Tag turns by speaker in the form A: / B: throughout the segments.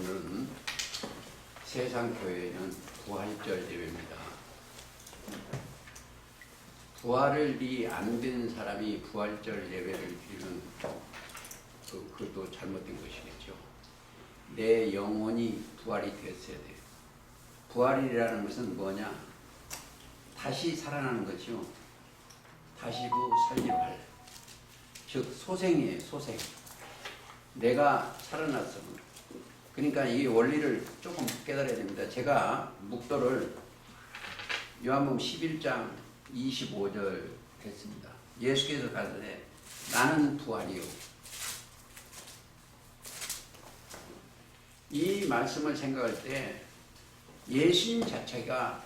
A: 오늘은 세상교회는 부활절 예배입니다. 부활이 안 된 사람이 부활절 예배를 드리는 그것도 잘못된 것이겠죠. 내 영혼이 부활이 됐어야 돼요. 부활이라는 것은 뭐냐? 다시 살아나는 거죠. 다시고 살리로 할. 즉 소생이에요. 소생. 내가 살아났어. 그러니까 이 원리를 조금 깨달아야 됩니다. 제가 묵도를 요한복음 11장 25절 했습니다. 예수께서 가르치되 나는 부활이요. 이 말씀을 생각할 때 예수님 자체가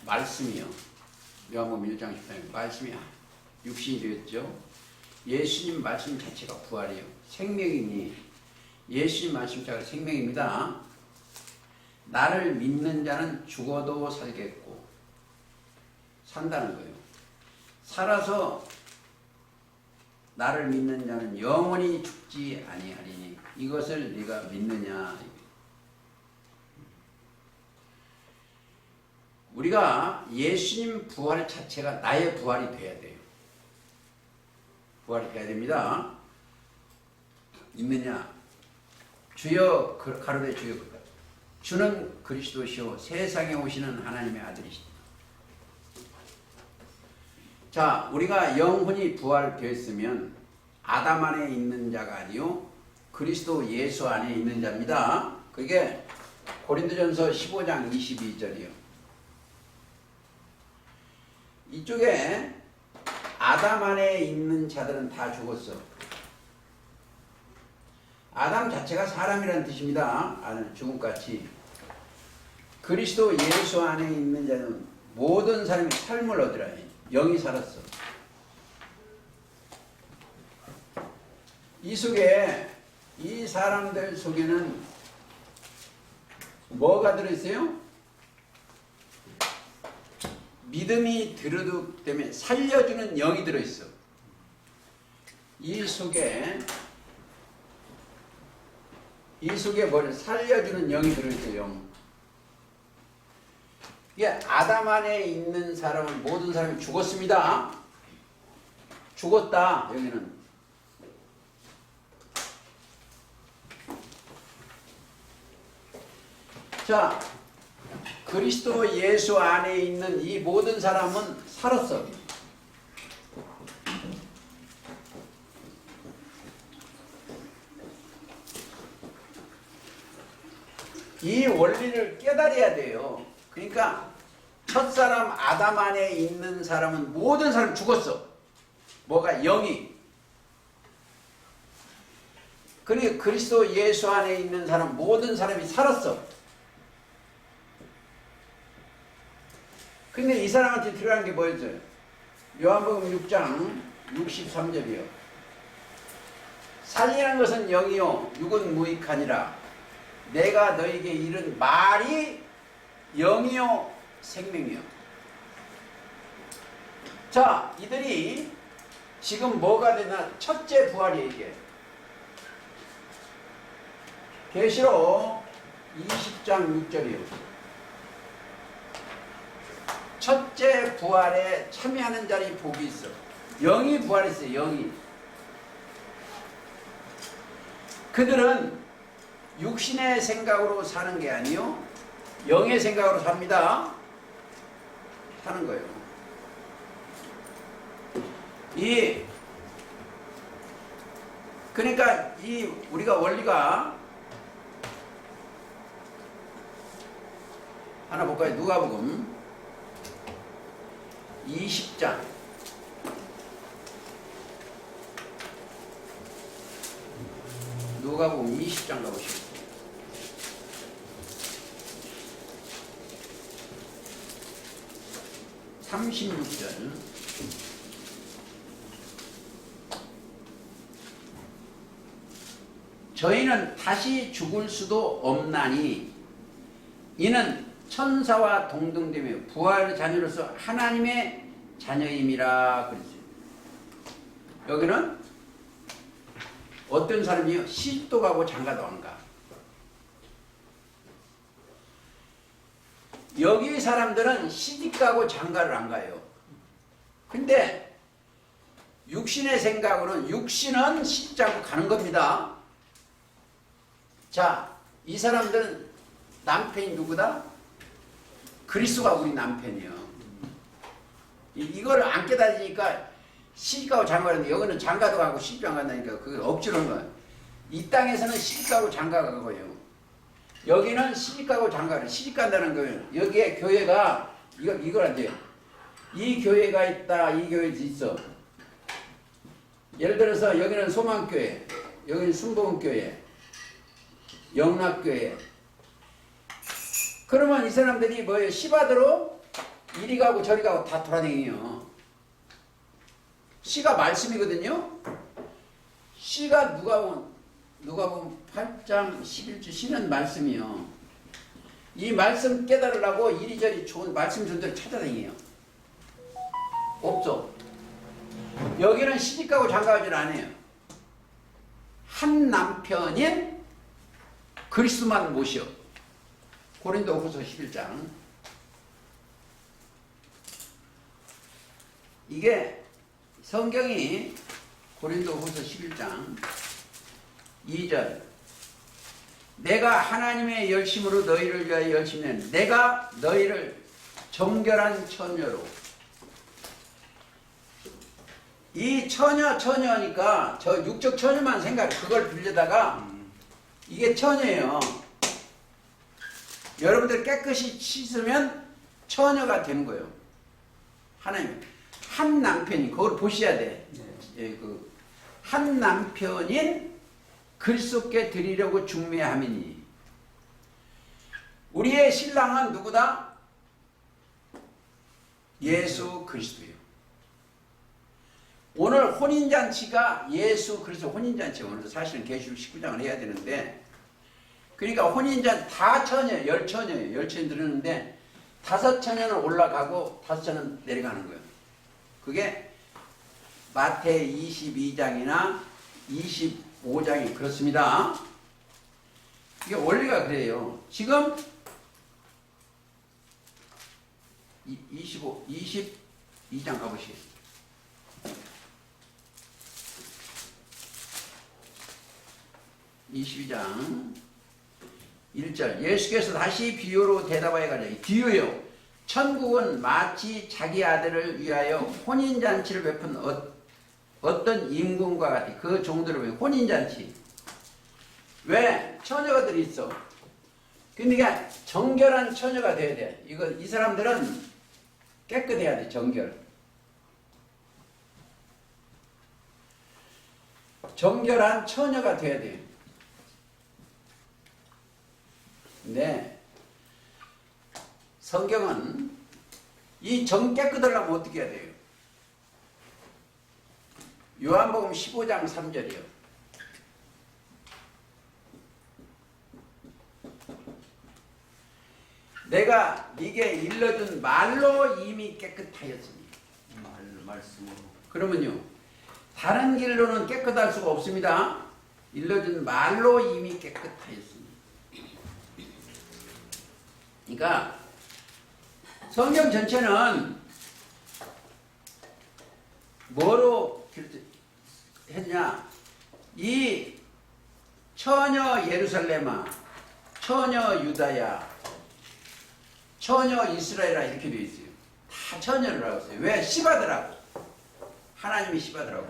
A: 말씀이요. 요한복음 1장 10장 말씀이 육신이 되었죠. 예수님 말씀 자체가 부활이요. 생명이니 예수님 말씀 자체가 생명입니다. 나를 믿는 자는 죽어도 살겠고 산다는 거예요. 살아서 나를 믿는 자는 영원히 죽지 아니하리니 이것을 네가 믿느냐. 우리가 예수님 부활 자체가 나의 부활이 돼야 돼요. 부활이 돼야 됩니다. 믿느냐? 주여 가로되 주여 주는 그리스도시요 세상에 오시는 하나님의 아들이십니다. 자, 우리가 영혼이 부활되었으면 아담 안에 있는 자가 아니요 그리스도 예수 안에 있는 자입니다. 그게 고린도전서 15장 22절이요. 이쪽에 아담 안에 있는 자들은 다 죽었어. 아담 자체가 사람이라는 뜻입니다. 죽음같이. 그리스도 예수 안에 있는 자는 모든 사람이 삶을 얻으라. 영이 살았어. 이 속에 이 사람들 속에는 뭐가 들어있어요? 믿음이 들어두기 때문에 살려주는 영이 들어있어. 이 속에 뭘 살려주는 영이 들어있어요. 이게 아담 안에 있는 사람은 모든 사람이 죽었습니다. 죽었다. 여기는 자, 그리스도 예수 안에 있는 이 모든 사람은 살았어. 이 원리를 깨달아야 돼요. 그러니까 첫사람 아담 안에 있는 사람은 모든 사람 죽었어. 뭐가? 영이. 그러니까 그리스도 예수 안에 있는 사람 모든 사람이 살았어. 근데 이 사람한테 들어간 게 뭐였어요? 요한복음 6장 63절이요. 살리는 것은 영이요 육은 무익하니라. 내가 너에게 이른 말이 영이요 생명이요. 자, 이들이 지금 뭐가 되나? 첫째 부활이에요. 이게 계시록 20장 6절이요. 첫째 부활에 참여하는 자리 복이 있어. 영이 부활했어요. 영이. 그들은 육신의 생각으로 사는 게 아니요 영의 생각으로 삽니다. 사는 거예요. 그러니까 우리가 원리가 하나 볼까요? 누가복음 20장 누가복음 20장 가보시죠. 36절 저희는 다시 죽을 수도 없나니 이는 천사와 동등되며 부활의 자녀로서 하나님의 자녀임이라 그랬어요. 여기는 어떤 사람이요? 시집도 가고 장가도 안 가. 여기 사람들은 시집가고 장가를 안 가요. 근데 육신의 생각으로는 육신은 시집자고 가는 겁니다. 자, 이 사람들은 남편이 누구다? 그리스도가 우리 남편이요. 이거를 안 깨달으니까 시집가고 장가가는데 여기는 장가도 가고 시집 안 간다니까 그게 억지로 하는 거야. 이 땅에서는 시집가고 장가가 거예요. 여기는 시집가고 장가를 시집 간다는 거예요. 여기에 교회가 이걸 안 돼요. 이 교회가 있다. 이 교회도 있어. 예를 들어서 여기는 소망교회, 여기는 순복음교회, 영락교회. 그러면 이 사람들이 뭐예요? 시바들로 이리 가고 저리 가고 다 돌아다녀요. 시가 말씀이거든요. 시가 누가 보면 8장 11주 시는 말씀이요. 이 말씀 깨달으려고 이리저리 좋은 말씀 전들을 찾아다녀요. 없어. 여기는 시집가고 장가가질 않아요. 한 남편인 그리스도만 모셔. 고린도후서 11장. 이게 성경이 고린도후서 11장 2절 내가 하나님의 열심으로 너희를 위하여 열심히 낸 내가 너희를 정결한 처녀로 이 처녀니까 저 육적 처녀만 생각해. 그걸 빌려다가 이게 처녀예요. 여러분들 깨끗이 씻으면 처녀가 되는 거예요. 하나님 한 남편이 그걸 보셔야 돼. 예, 한 남편인 그리스도께 드리려고 중매함이니 우리의 신랑은 누구다? 예수 그리스도예요. 오늘 혼인잔치가 예수 그리스도 혼인잔치예요. 오늘 사실은 계시록 19장을 해야 되는데 그러니까 혼인잔치 다 처녀예요. 10처녀예요. 10처녀 들었는데 5처녀는 올라가고 5처녀는 내려가는 거예요. 그게 마태 22장이나 25장이 그렇습니다. 이게 원리가 그래요. 지금 22장 가보시겠습니다. 22장 1절 예수께서 다시 비유로 대답하여 가지고 비유요. 천국은 마치 자기 아들을 위하여 혼인잔치를 베푼 어떤 임금과 같아. 그 종들을 위해 혼인잔치. 왜? 처녀가들이 있어. 그러니까 정결한 처녀가 돼야 돼. 이 사람들은 깨끗해야 돼. 정결한 처녀가 돼야 돼. 근데 성경은 이 정 깨끗하려면 어떻게 해야 돼요? 요한복음 15장 3절이요. 내가 네게 일러준 말로 이미 깨끗하였으니. 말씀으로. 그러면요. 다른 길로는 깨끗할 수가 없습니다. 일러준 말로 이미 깨끗하였으니. 그러니까 성경 전체는 뭐로 했냐? 이 처녀 예루살렘아, 처녀 유다야, 처녀 이스라엘아 이렇게 되어 있어요. 다 처녀라고 했어요. 왜? 시바더라고. 하나님이 시바더라고.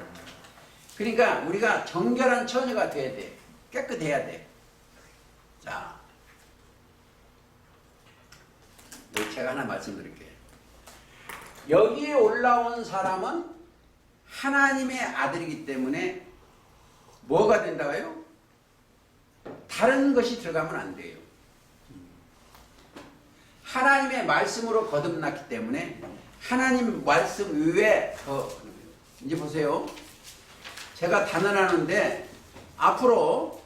A: 그러니까 우리가 정결한 처녀가 돼야 돼. 깨끗해야 돼. 자, 제가 하나 말씀드릴게요. 여기에 올라온 사람은 하나님의 아들이기 때문에 뭐가 된다고요? 다른 것이 들어가면 안 돼요. 하나님의 말씀으로 거듭났기 때문에 하나님 말씀 외에 이제 보세요. 제가 단언하는데 앞으로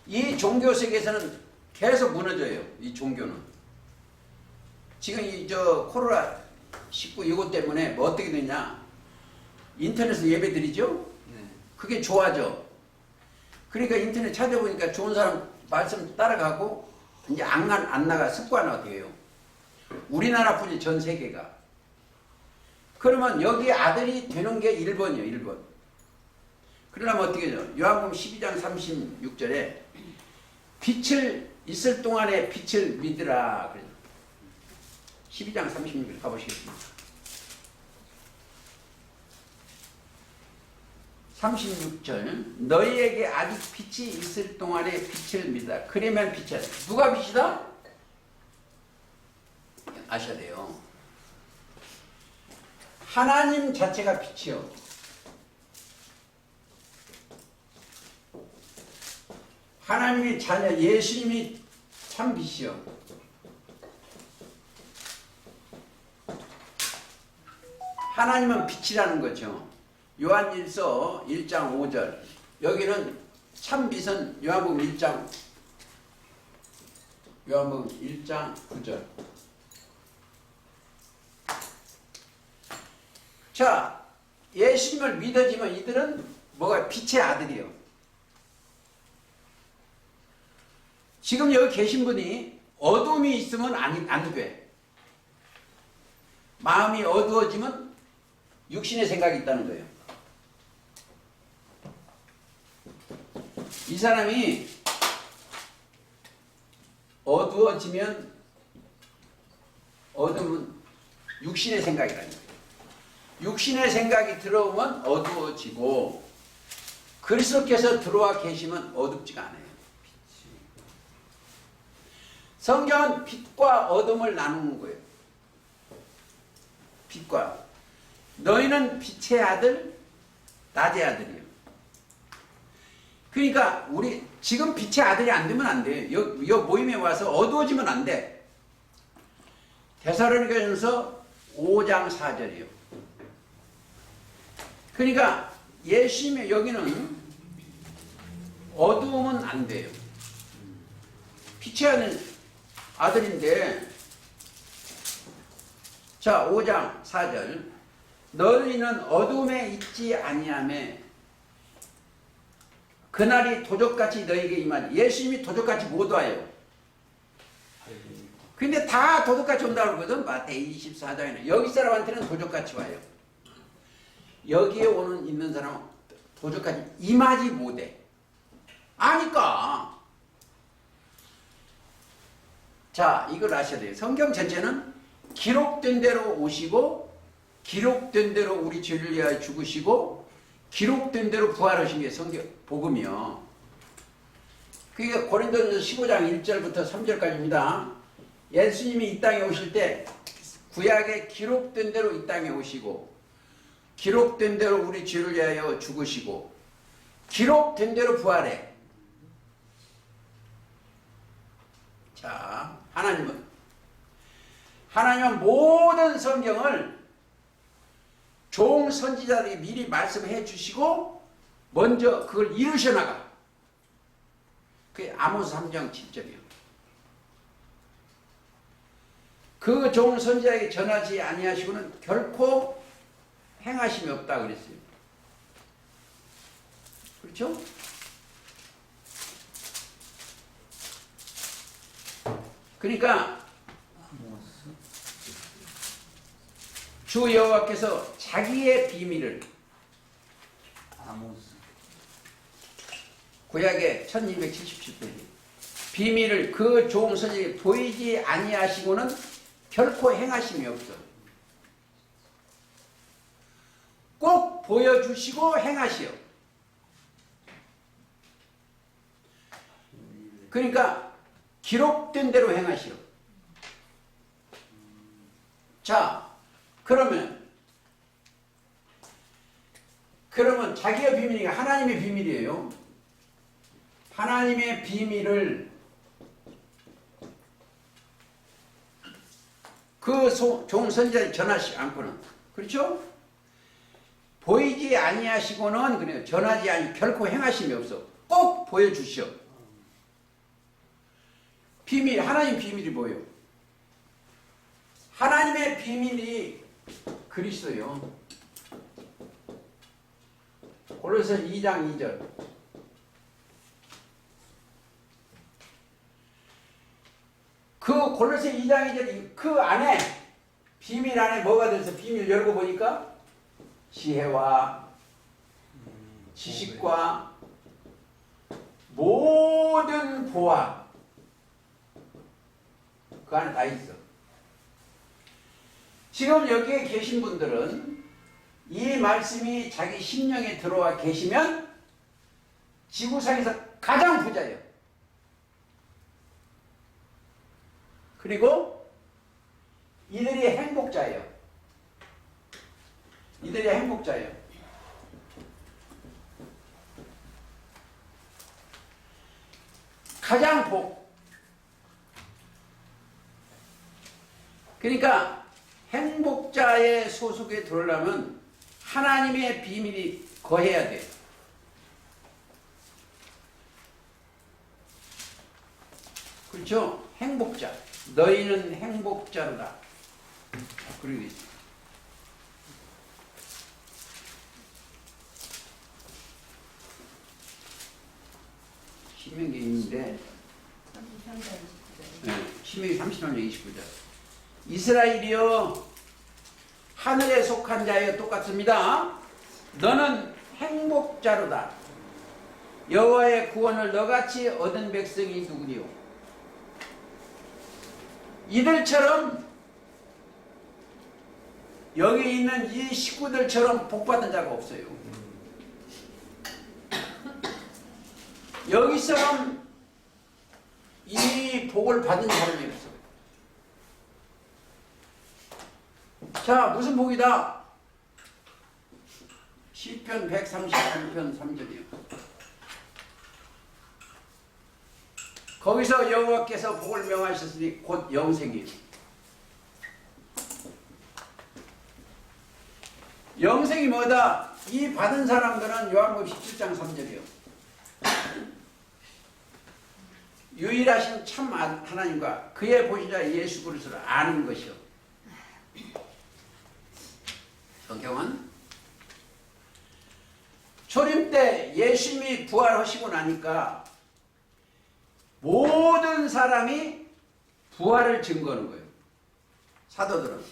A: 이 종교 세계에서는 계속 무너져요. 이 종교는. 지금 코로나 19 이것 때문에 뭐 어떻게 되냐? 인터넷에서 예배 드리죠? 그게 좋아져. 그러니까 인터넷 찾아보니까 좋은 사람 말씀 따라가고 이제 안 나가 습관화 돼요. 우리나라뿐이 전 세계가. 그러면 여기 아들이 되는 게 1번이에요. 1번. 그러려면 어떻게 해요? 요한복음 12장 36절에 빛을 있을 동안에 빛을 믿으라. 그래요. 12장 36절 가보시겠습니다. 36절 너희에게 아직 빛이 있을 동안에 빛을 믿으라. 그러면 빛이다. 누가 빛이다? 아셔야 돼요. 하나님 자체가 빛이요. 하나님의 자녀 예수님이 참 빛이요. 하나님은 빛이라는 거죠. 요한일서 1장 5절 여기는 참 빛은 요한복음 1장 9절. 자, 예수님을 믿어지면 이들은 뭐가 빛의 아들이요. 지금 여기 계신 분이 어둠이 있으면 안 돼. 마음이 어두워지면 육신의 생각이 있다는 거예요. 이 사람이 어두워지면 어둠은 육신의 생각이라는 거예요. 육신의 생각이 들어오면 어두워지고 그리스도께서 들어와 계시면 어둡지가 않아요. 성경은 빛과 어둠을 나누는 거예요. 빛과 너희는 빛의 아들, 낮의 아들이에요. 그러니까 우리 지금 빛의 아들이 안 되면 안 돼요. 이 모임에 와서 어두워지면 안 돼. 데살로니가전서 5장 4절이에요. 그러니까 예수님의 여기는 어두우면 안 돼요. 빛의 아들인데 자 5장 4절 너희는 어둠에 있지 아니하매 그날이 도적같이 너희에게 임하니 예수님이 도적같이 못 와요. 근데 다 도적같이 온다고 그러거든. 마태이 24장에는 여기 사람한테는 도적같이 와요. 여기에 있는 사람은 도적같이 임하지 못해. 아니까. 자, 이걸 아셔야 돼요. 성경 전체는 기록된 대로 오시고 기록된 대로 우리 죄를 위하여 죽으시고 기록된 대로 부활하신 게 성경 복음이요. 그게 고린도전서 15장 1절부터 3절까지입니다. 예수님이 이 땅에 오실 때 구약에 기록된 대로 이 땅에 오시고 기록된 대로 우리 죄를 위하여 죽으시고 기록된 대로 부활해. 자, 하나님은 모든 성경을 종 선지자들이 미리 말씀해 주시고 먼저 그걸 이루셔 나가. 그게 아모스 3장 7절이요. 그 종 선지자에게 전하지 아니하시고는 결코 행하심이 없다 그랬어요. 그렇죠? 그러니까 주 여호와께서 자기의 비밀을 구약의 1277페이지 비밀을 그 종 선지자에게 보이지 아니하시고는 결코 행하심이 없어. 꼭 보여주시고 행하시오. 그러니까 기록된 대로 행하시오. 자, 그러면 자기의 비밀이 하나님의 비밀이에요. 하나님의 비밀을 그 종 선지자에 전하지 않고는, 그렇죠? 보이지 아니하시고는 그래요. 전하지 아니 결코 행하심이 없어. 꼭 보여주시오. 비밀, 하나님 비밀이 뭐예요? 하나님의 비밀이 그리스도요. 골로새 2장 2절. 골로새 2장 2절 그 안에 비밀 안에 뭐가 돼서 비밀 열고 보니까 지혜와 지식과 모든 보화 그 안에 다 있어. 지금 여기에 계신 분들은 이 말씀이 자기 심령에 들어와 계시면 지구상에서 가장 부자예요. 그리고 이들이 행복자예요. 이들이 행복자예요. 가장 그러니까 행복자의 소속에 들어오려면 하나님의 비밀이 거해야 돼요. 그렇죠? 행복자. 너희는 행복자로다. 그리고 있어요. 신명기에 있는데 신명기 33장 29절 이스라엘이여 하늘에 속한 자여 똑같습니다. 너는 행복자로다. 여호와의 구원을 너같이 얻은 백성이 누구니요? 이들처럼 여기 있는 이 식구들처럼 복받은 자가 없어요. 여기서는 이 복을 받은 사람이 없어. 자, 무슨 복이다? 시편 133편 3절이요. 거기서 여호와께서 복을 명하셨으니 곧 영생이에요. 영생이 뭐다? 이 받은 사람들은 요한복음 17장 3절이요. 유일하신 참 하나님과 그의 보시자 예수 그리스도를 아는 것이요. 성경은 초림 때 예수님이 부활하시고 나니까 모든 사람이 부활을 증거하는 거예요. 사도들은.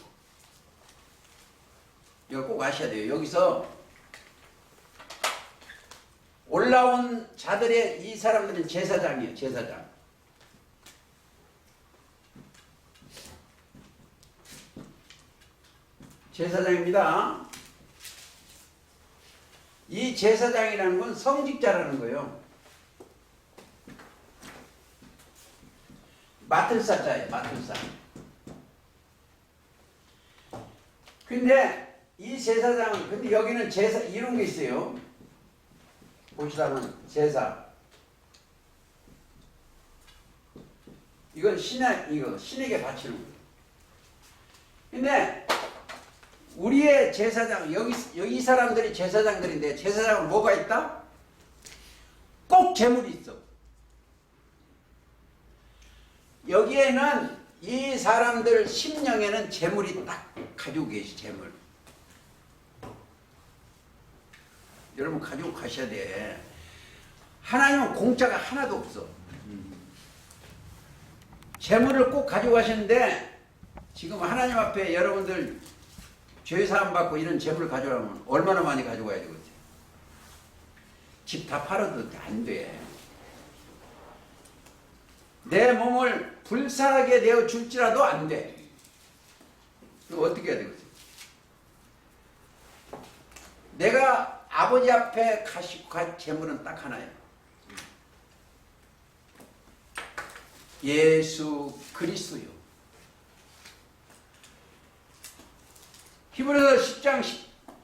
A: 이거 꼭 아셔야 돼요. 여기서 올라온 자들의 이 사람들은 제사장이에요. 제사장. 제사장입니다. 이 제사장이라는 건 성직자라는 거예요. 맡을 사자예요. 맡을 사. 근데 이 제사장은 근데 여기는 제사 이런 게 있어요. 보시다면 제사. 이건 신에게 바치는 거예요. 근데 우리의 제사장 여기 사람들이 제사장들인데 제사장은 뭐가 있다? 꼭 재물이 있어. 여기에는 이 사람들 심령에는 재물이 딱 가지고 계시. 재물. 여러분 가지고 가셔야 돼. 하나님은 공짜가 하나도 없어. 재물을 꼭 가지고 가시는데 지금 하나님 앞에 여러분들 죄사함 받고 이런 재물을 가져가면 얼마나 많이 가져가야 되겠어요? 집 다 팔아도 안 돼. 내 몸을 불살하게 내어 줄지라도 안 돼. 그럼 어떻게 해야 되겠어요? 내가 아버지 앞에 가시고 갈 재물은 딱 하나예요. 예수 그리스도요. 히브리서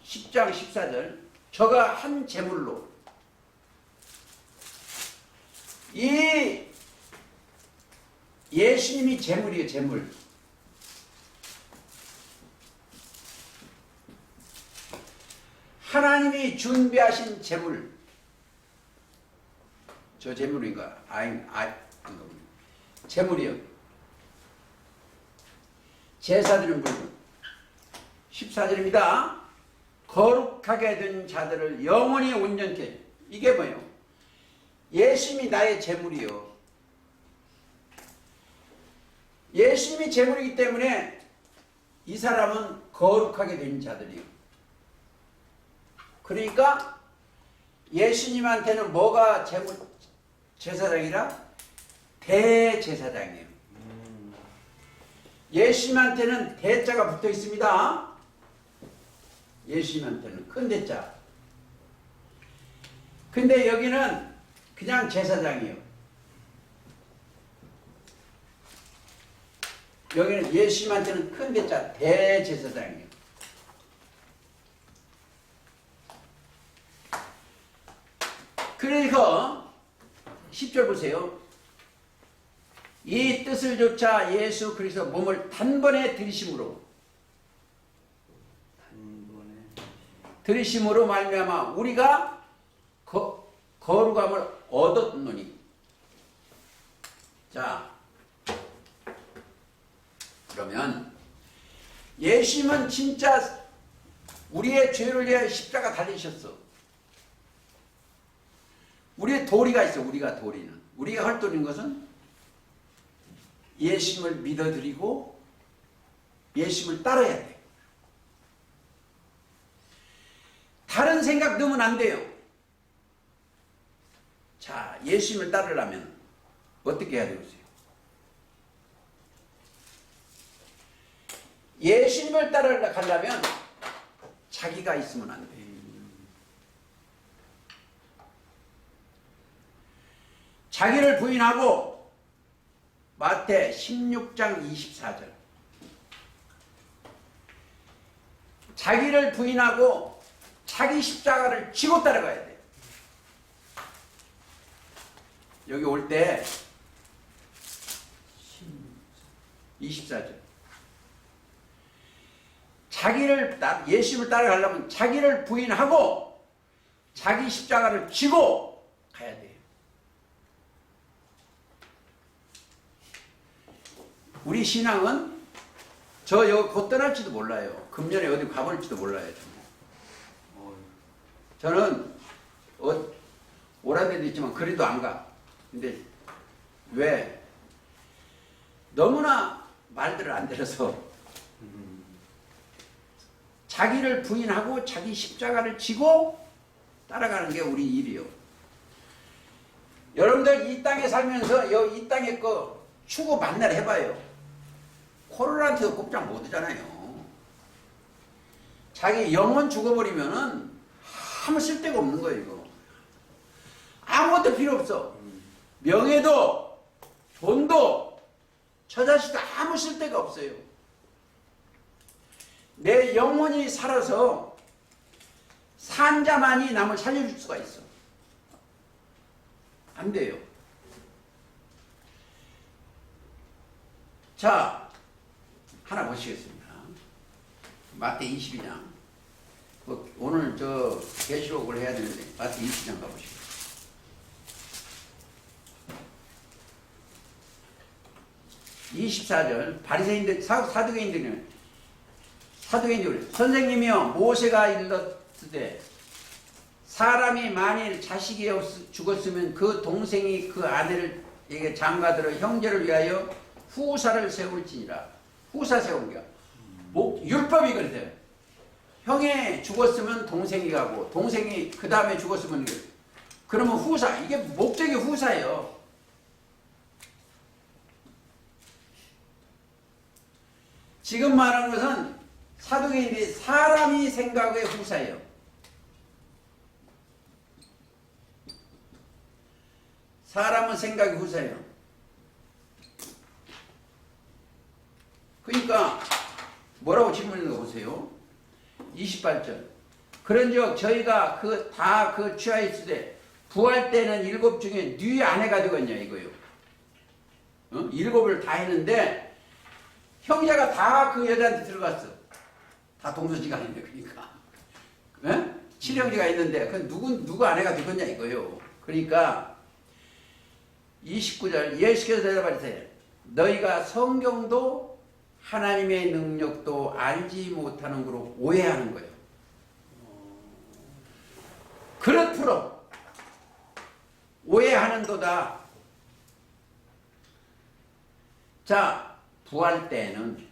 A: 10장 14절 저가 한 제물로 이 예수님이 제물이에요. 제물. 하나님이 준비하신 제물. 저 제물인가? 제물이요. 제사드린 물건. 14절입니다. 거룩하게 된 자들을 영원히 온전케. 이게 뭐예요? 예수님이 나의 제물이요. 예수님이 제물이기 때문에 이 사람은 거룩하게 된 자들이요. 그러니까 예수님한테는 뭐가 제사장이라? 대제사장이에요. 예수님한테는 대자가 붙어 있습니다. 예수님한테는 큰 대자. 근데 여기는 그냥 제사장이에요. 여기는 예수님한테는 큰 대자, 대제사장이에요. 그래서 10절 보세요. 이 뜻을 조차 예수 그리스도 몸을 단번에 들이심으로 말미암아 우리가 거룩함을 얻었노니. 자, 그러면 예수님은 진짜 우리의 죄를 위해 십자가 달리셨어. 우리의 도리가 있어. 우리가 도리는, 우리가 할 도리는 것은 예수님을 믿어드리고 예수님을 따라야 돼. 다른 생각 넣으면 안 돼요. 자, 예수님을 따르려면 어떻게 해야 되겠어요? 예수님을 따라가려면 자기가 있으면 안 돼. 자기를 부인하고 마태 16장 24절. 자기를 부인하고 자기 십자가를 지고 따라가야 돼. 여기 올 때 24절. 예수님을 따라가려면 자기를 부인하고 자기 십자가를 지고 가야 돼요. 우리 신앙은 저 여기 곧 떠날지도 몰라요. 금년에 어디 가볼지도 몰라요. 저는 오란 데도 있지만 그래도 안 가. 근데 왜? 너무나 말들을 안 들어서 자기를 부인하고 자기 십자가를 지고 따라가는 게 우리 일이요. 여러분들 이 땅에 살면서 이 땅에 거 추구 만날 해봐요. 코로나한테도 꼼짝 못 하잖아요. 자기 영혼 죽어버리면은 아무 쓸데가 없는 거예요. 이거 아무것도 필요 없어. 명예도 돈도 처자식도 아무 쓸데가 없어요. 내 영혼이 살아서 산 자만이 남을 살려줄 수가 있어. 안 돼요. 자, 하나 보시겠습니다. 마태 22장. 오늘 저 계시록을 해야 되는데 마태 22장 가보시죠. (24절) 바리새인들 사두개인들이 선생님이여 모세가 일렀으되 사람이 만일 자식이 죽었으면 그 동생이 그 아내에게 장가들어 형제를 위하여 후사를 세울지니라. 후사 세운 게 율법이 그랬어요. 형이 죽었으면 동생이 가고 동생이 그 다음에 죽었으면 그러면 후사. 이게 목적이 후사예요. 지금 말하는 것은 사두개인들이 사람이 생각의 후사예요. 사람은 생각의 후사예요. 그러니까 뭐라고 질문하는 거 보세요. 28절. 그런즉 저희가 다 취하였으되 부활 때는 7 중에 네 아내가 되겠냐 이거요. 7을 다 했는데 형제가 다 그 여자한테 들어갔어. 다 동서지간인데 그러니까. 7형제가 있는데 그 누구 아내가 되겠냐 이거요. 그러니까 29절 예수께서 대답하시되 너희가 성경도 하나님의 능력도 알지 못하는 거로 오해하는 거예요. 그렇도록 오해하는도다. 자, 부활 때는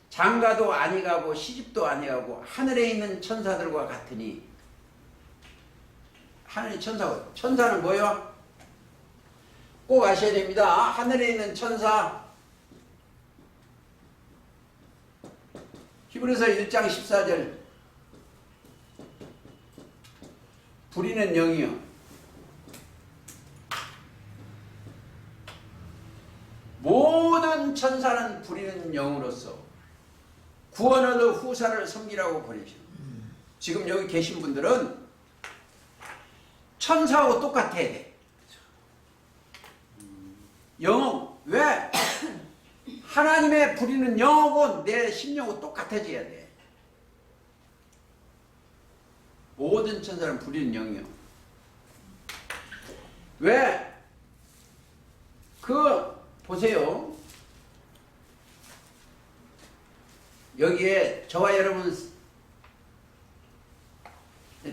A: 장가도 아니가고 시집도 아니가고 하늘에 있는 천사들과 같으니, 하늘의 천사는 뭐예요? 꼭 아셔야 됩니다. 하늘에 있는 천사, 히브리서 1장 14절, 부리는 영이요, 모든 천사는 부리는 영으로서 구원을 얻어 후사를 섬기라고 보내시오. 지금 여기 계신 분들은 천사하고 똑같아야 돼. 영은 왜? 하나님의 부리는 영하고 내 심령하고 똑같아져야 돼. 모든 천사는 부리는 영이요. 왜? 보세요. 여기에 저와 여러분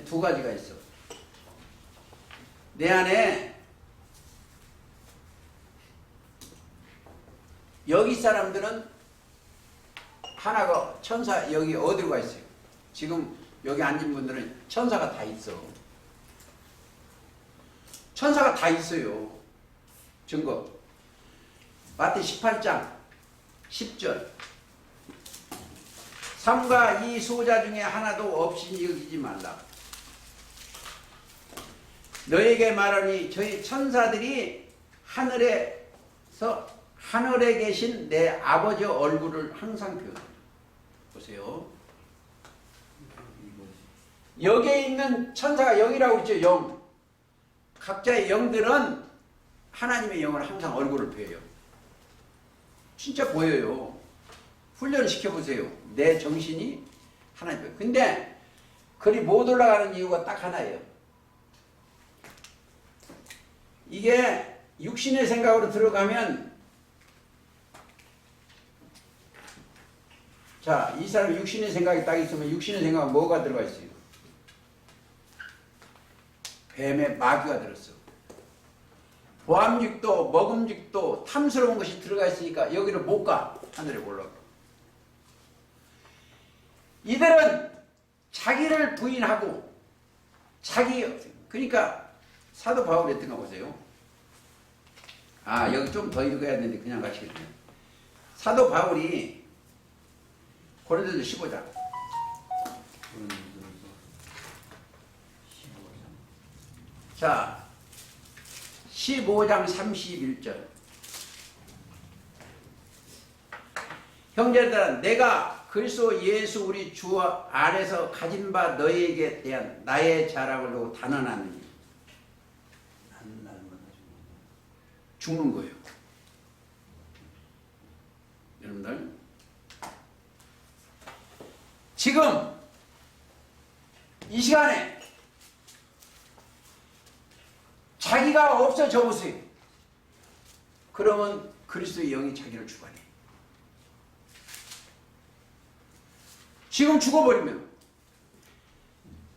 A: 두 가지가 있어. 내 안에 여기 사람들은 하나가 천사, 여기 어디로 가 있어요? 지금 여기 앉은 분들은 천사가 다 있어. 천사가 다 있어요. 증거. 마태 18장 10절. 삼가 이 소자 중에 하나도 없이 여기지 말라. 너에게 말하니 저희 천사들이 하늘에 계신 내 아버지 얼굴을 항상 표현합니다. 보세요. 여기에 있는 천사가 영이라고 있죠. 영. 각자의 영들은 하나님의 영을 항상 얼굴을 표해요. 진짜 보여요. 훈련을 시켜보세요. 내 정신이 하나님. 근데 그리 못 올라가는 이유가 딱 하나예요. 이게 육신의 생각으로 들어가면, 자, 이 사람 육신의 생각이 딱 있으면 육신의 생각은 뭐가 들어가 있어요? 뱀의 마귀가 들었어. 보암직도 먹음직도 탐스러운 것이 들어가 있으니까 여기를 못 가. 하늘에 올라가. 이들은 자기를 부인하고 그러니까 사도 바울이 어떤가 보세요. 여기 좀 더 읽어야 되는데 그냥 가시겠네요. 사도 바울이 고린도전서 15장. 자, 15장 31절. 형제들아, 내가 그리스도 예수 우리 주 안에서 가진 바 너희에게 대한 나의 자랑을 두고 단언하느니. 죽는 거예요. 여러분들, 지금 이 시간에 자기가 없어져 보세요. 그러면 그리스도의 영이 자기를 주관해. 지금 죽어버리면,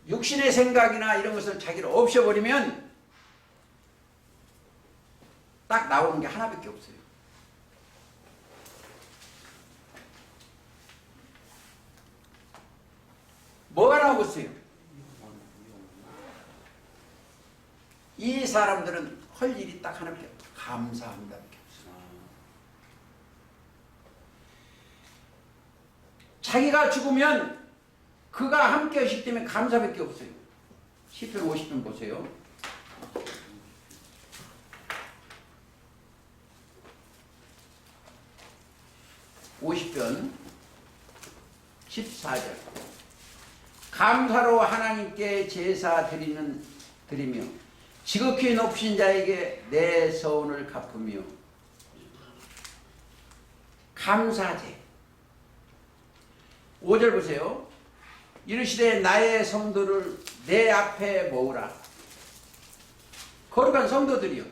A: 육신의 생각이나 이런 것을 자기를 없애버리면 딱 나오는 게 하나밖에 없어요. 뭐가 나오겠어요? 이 사람들은 할 일이 딱 하나밖에 없어요. 감사합니다. 자기가 죽으면 그가 함께 하시기 때문에 감사밖에 없어요. 시편 50편 보세요. (50편) 14절. 감사로 하나님께 제사 드리며 지극히 높으신 자에게 내 서운을 갚으며. 감사제. 5절 보세요. 이르시되 나의 성도를 내 앞에 모으라. 거룩한 성도들이요,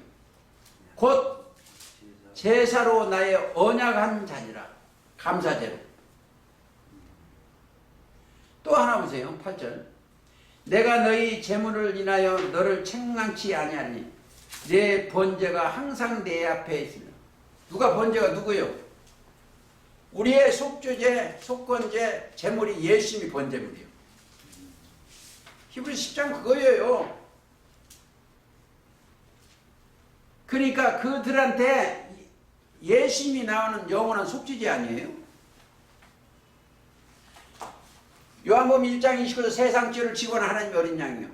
A: 곧 제사로 나의 언약한 자니라. 감사제로. 또 하나 보세요. 8절. 내가 너희 재물을 인하여 너를 책망치 아니하니 내 번제가 항상 내 앞에 있으며 누가 번제가 누구요? 우리의 속죄제, 속건제, 제물이 예수님이 번제물이요. 히브리 10장 그거예요. 그러니까 그들한테 예수님이 나오는 영원한 속죄제 아니에요? 요한복음 1장 29절 세상 죄를 지고는 하나님의 어린 양이요.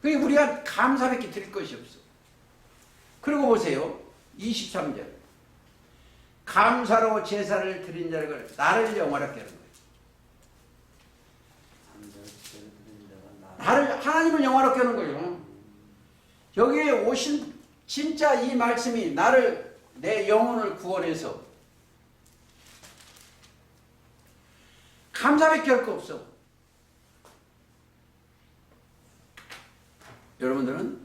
A: 그게 우리가 감사밖에 드릴 것이 없어. 그리고 보세요. 23절. 감사로 제사를 드린 자를 나를 영화롭게 하는 거예요. 나를, 하나님을 영화롭게 하는 거예요. 여기에 오신 진짜 이 말씀이 나를, 내 영혼을 구원해서 감사밖에 할 거 없어. 여러분들은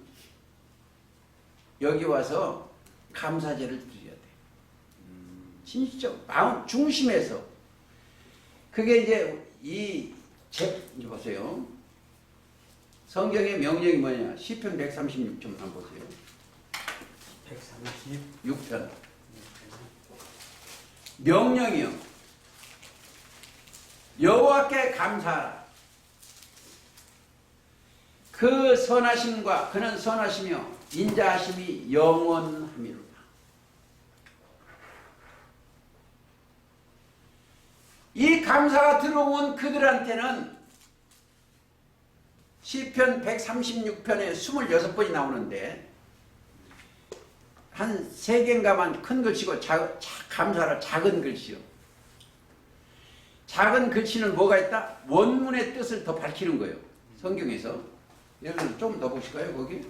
A: 여기 와서 감사제를 드려야 돼. 진짜 마음 중심에서. 그게 이제 이제 보세요. 성경의 명령이 뭐냐? 시편 136편 한번 보세요. 136편. 명령이요. 여호와께 감사하라. 그 선하심과 그는 선하시며 인자하심이 영원함이로다. 이 감사가 들어온 그들한테는 시편 136편에 26번이 나오는데 한 3개인가만 큰 글씨고 감사라 작은 글씨요. 작은 글씨는 뭐가 있다? 원문의 뜻을 더 밝히는 거예요. 성경에서. 여러분 좀 더 보실까요? 거기.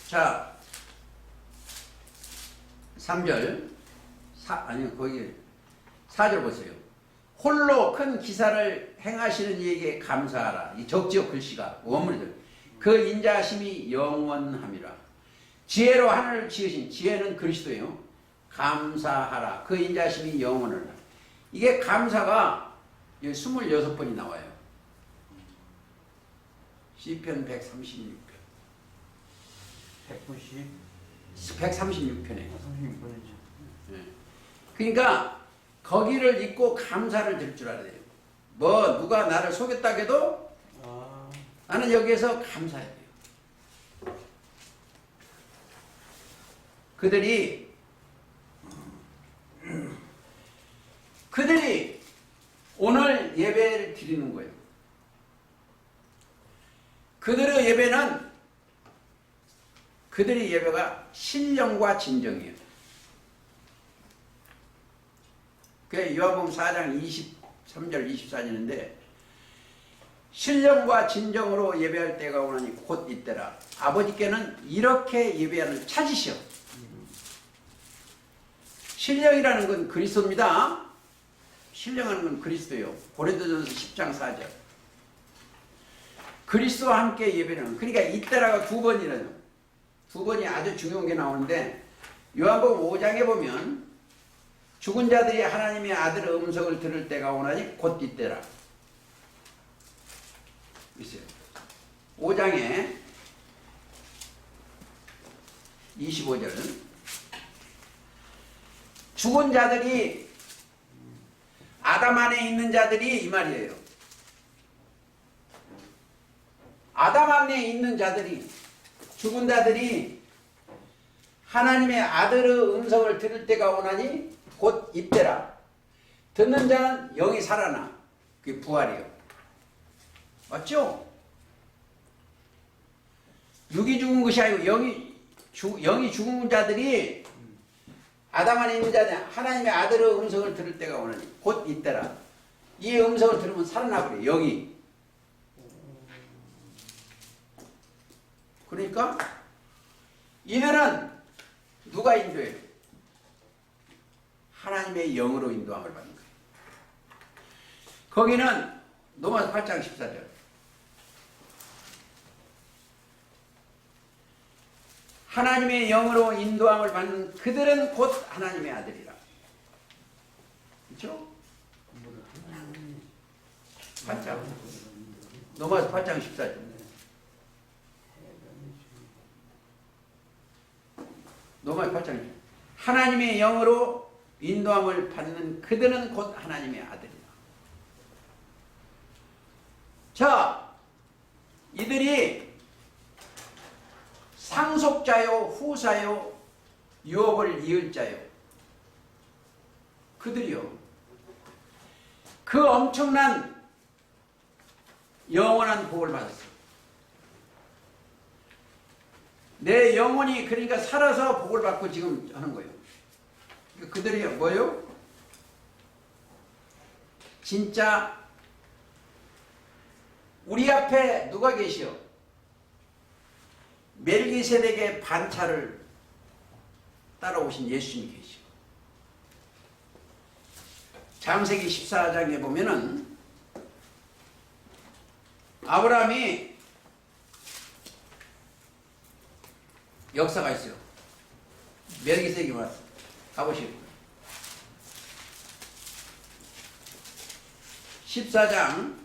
A: 자 3절 거기 4절 보세요. 홀로 큰 기사를 행하시는 이에게 감사하라. 이 적지역 글씨가 원문이죠. 그 인자하심이 영원함이라. 지혜로 하늘을 지으신, 지혜는 그리스도예요. 감사하라. 그 인자하심이 영원하라. 이게 감사가 26번이 나와요. 시편 136편. 136편에. 그러니까 거기를 읽고 감사를 드릴 줄 알아야 돼요. 뭐 누가 나를 속였다 해도 나는 여기에서 감사해야 돼요. 그들이 오늘 예배를 드리는 거예요. 그들의 예배가 신령과 진정이에요. 그 요한복음 4장 23절 24절인데 신령과 진정으로 예배할 때가 오나니 곧 이때라. 아버지께는 이렇게 예배하는 찾으시오. 신령이라는 건 그리스도입니다. 신령하는 건 그리스도예요. 고린도전서 10장 4절. 그리스도와 함께 예배는, 그러니까 이때라가 2번이라요. 2번이 아주 중요한 게 나오는데 요한복음 5장에 보면 죽은 자들이 하나님의 아들의 음성을 들을 때가 오나니 곧 이때라. 있어요. 5장에 25절은 죽은 자들이 아담 안에 있는 자들이 이 말이에요. 아담 안에 있는 자들이, 죽은 자들이 하나님의 아들의 음성을 들을 때가 오나니 곧 이때라. 듣는 자는 영이 살아나. 그게 부활이요. 맞죠? 육이 죽은 것이 아니고 영이 죽은 자들이 아담 안에 있는 자들 하나님의 아들의 음성을 들을 때가 오나니 곧 이때라. 이 음성을 들으면 살아나버려요. 영이. 그러니까 이들은 누가 인도해요? 하나님의 영으로 인도함을 받는 거예요. 거기는 로마서 8장 14절. 하나님의 영으로 인도함을 받는 그들은 곧 하나님의 아들이라. 그렇죠? 8장. 로마서 8장 14절. 로마서 8장 하나님의 영으로 인도함을 받는 그들은 곧 하나님의 아들이다. 자, 이들이 상속자요, 후사요, 유업을 이을 자요. 그들이요. 그 엄청난 영원한 복을 받았어요. 내 영혼이 그러니까 살아서 복을 받고 지금 하는 거예요. 그들이 뭐예요? 진짜 우리 앞에 누가 계시오? 멜기세덱의 반차를 따라오신 예수님이 계시오. 창세기 14장에 보면은 아브라함이 역사가 있어요. 멜기세덱이 왔어. 가보시오. 14장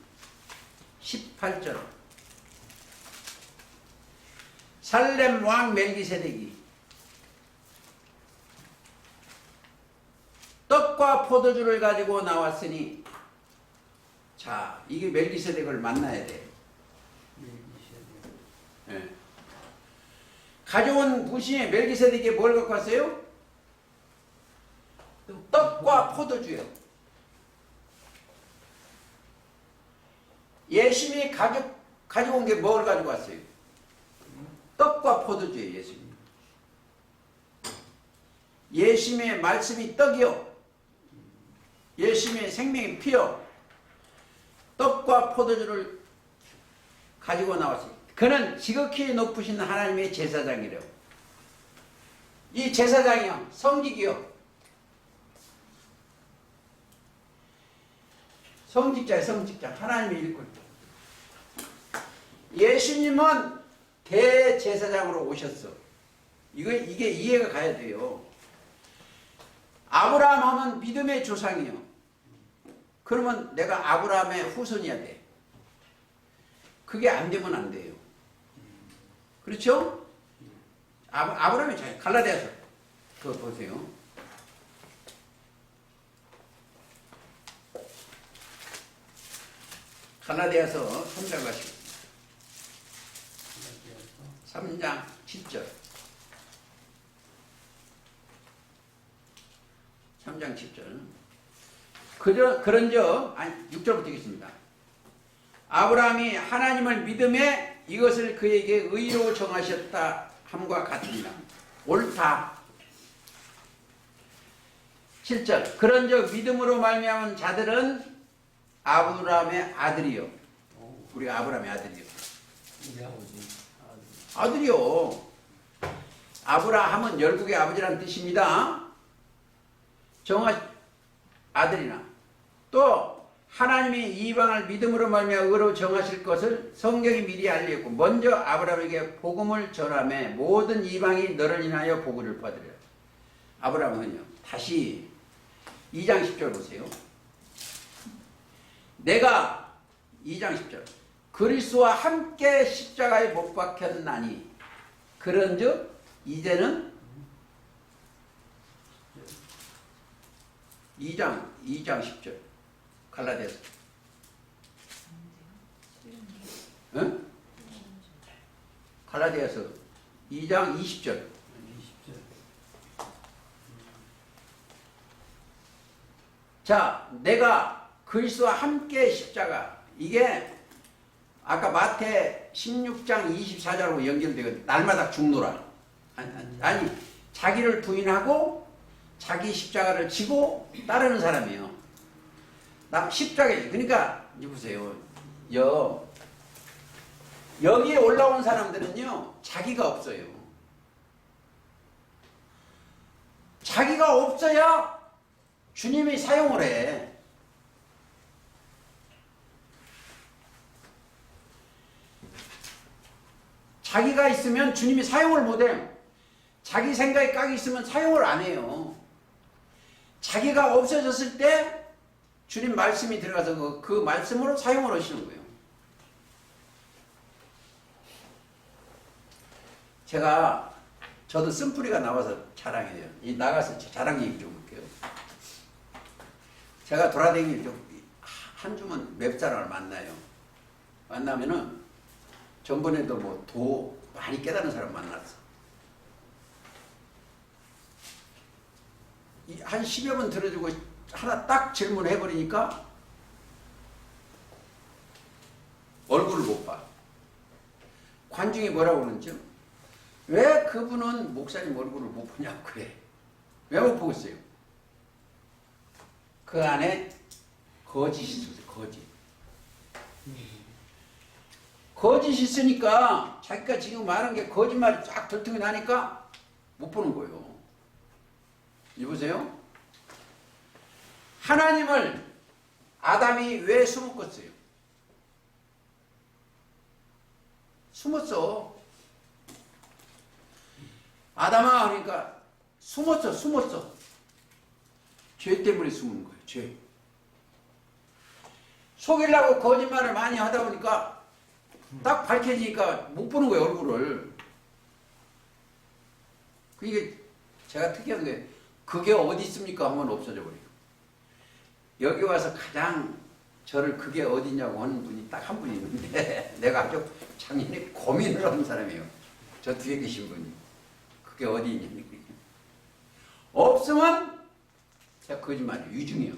A: 18절. 살렘 왕 멜기세덱이 떡과 포도주를 가지고 나왔으니, 자, 이게 멜기세덱을 만나야 돼. 네. 가져온 부신에 멜기세덱이 뭘 갖고 왔어요? 떡과 포도주요. 예수님이 가지고 온 게 뭘 가지고 왔어요? 떡과 포도주예요. 예수님. 예수님의 말씀이 떡이요. 예수님의 생명이 피요. 떡과 포도주를 가지고 나왔어요. 그는 지극히 높으신 하나님의 제사장이래요. 이 제사장이요, 성직이요. 성직자예요, 성직자. 하나님의 일꾼. 예수님은 대제사장으로 오셨어. 이게 이해가 가야 돼요. 아브라함 하면 믿음의 조상이요. 그러면 내가 아브라함의 후손이어야 돼. 그게 안 되면 안 돼요. 그렇죠? 아브라함이 잘 갈라디아서 그거 보세요. 갈라디아서 3장 가시고 3장 10절 3장 10절 그런즉 6절부터 읽겠습니다. 아브라함이 하나님을 믿음에 이것을 그에게 의로 정하셨다 함과 같으니라. 옳다. 7절 그런즉 믿음으로 말미암은 자들은 아브라함의 아들이요. 우리 아브라함의 아들이요. 아들이요. 아브라함은 열국의 아버지라는 뜻입니다. 아들이나 또 하나님이 이방을 믿음으로 말미암아 의로 정하실 것을 성경이 미리 알렸고 먼저 아브라함에게 복음을 전하매 모든 이방이 너를 인하여 복을 받으리라. 아브라함은요. 다시 2장 10절 보세요. 내가 2장 10절 그리스도와 함께 십자가에 못 박혔나니 그런즉 이제는 2장 10절 갈라디아서 응? 갈라디아서 2장 20절 자 내가 그리스도와 함께 십자가 이게 아까 마태 16장 24절하고 연결되거든요. 날마다 죽노라. 아니 자기를 부인하고 자기 십자가를 지고 따르는 사람이에요. 나 십자가에 그러니까 이제 보세요. 여기에 올라온 사람들은요. 자기가 없어요. 자기가 없어야 주님이 사용을 해. 자기가 있으면 주님이 사용을 못해요. 자기 생각에 깍이 있으면 사용을 안 해요. 자기가 없어졌을 때 주님 말씀이 들어가서 그 말씀으로 사용을 하시는 거예요. 제가 저도 쓴뿌리가 나와서 자랑이에요. 이 나가서 자랑 얘기 좀 볼게요. 제가 돌아다니는 한 주면 몇 사람을 만나요. 만나면은 전번에도 뭐 도 많이 깨달은 사람 만났어. 한 10여 번 들어주고 하나 딱 질문해버리니까 얼굴을 못 봐. 관중이 뭐라고 그러는지, 왜 그분은 목사님 얼굴을 못 보냐고 그래. 왜 못 보고 있어요? 그 안에 거짓이 있어요. 거짓이 있으니까 자기가 지금 말한 게 거짓말이 쫙 들통이 나니까 못 보는 거예요. 이보세요. 하나님을 아담이 왜 숨었겠어요? 숨었어. 아담아, 그러니까 숨었어. 죄 때문에 숨은 거예요. 죄. 속이려고 거짓말을 많이 하다 보니까 딱 밝혀지니까 못 보는 거예요, 얼굴을. 그게 제가 특이한 게, 그게 어디 있습니까 하면 없어져 버려요. 여기 와서 가장 저를 그게 어디냐고 하는 분이 딱 한 분이 있는데 내가 아주 작년에 고민을 하는 사람이에요. 저 뒤에 계신 분이. 그게 어디 있냐니까. 없으면 제가 거짓말이에요. 유중이요.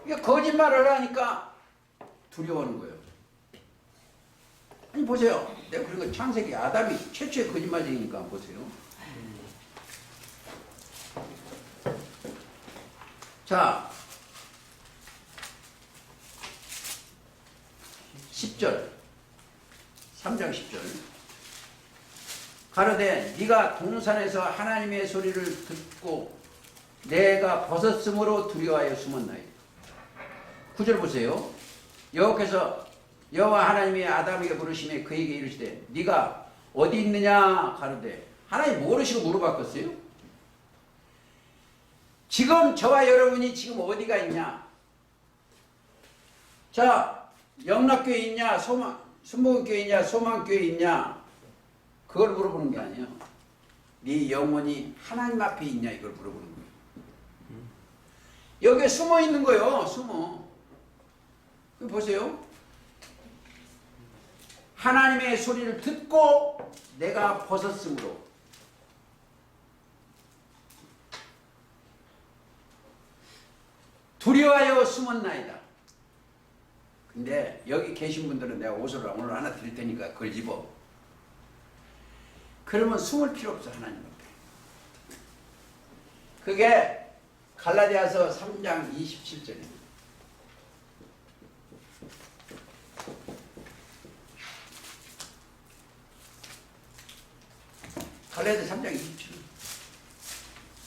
A: 이게 거짓말을 하니까 두려워하는 거예요. 아니 보세요. 내가 그리고 창세기 아담이 최초의 거짓말쟁이니까 보세요. 자, 10절, 3장 10절. 가로되 네가 동산에서 하나님의 소리를 듣고 내가 벗었으므로 두려워하여 숨었나이다. 9절 보세요. 여호와께서 여호와 하나님이 아담에게 부르시매 그에게 이르시되 네가 어디 있느냐 가로되, 하나님 모르시고 물어봤겠어요? 지금 저와 여러분이 지금 어디가 있냐? 자, 영락교회 있냐? 순복음교회 있냐? 소망교회 있냐? 그걸 물어보는 게 아니에요. 네 영혼이 하나님 앞에 있냐? 이걸 물어보는 거예요. 여기에 숨어 있는 거예요. 숨어. 보세요. 하나님의 소리를 듣고 내가 벗었으므로. 두려워하여 숨었나이다. 근데 여기 계신 분들은 내가 옷을 오늘 하나 드릴 테니까 그걸 입어. 그러면 숨을 필요 없어, 하나님 앞에. 그게 갈라디아서 3장 27절입니다. 갈라디아서 3장 27절.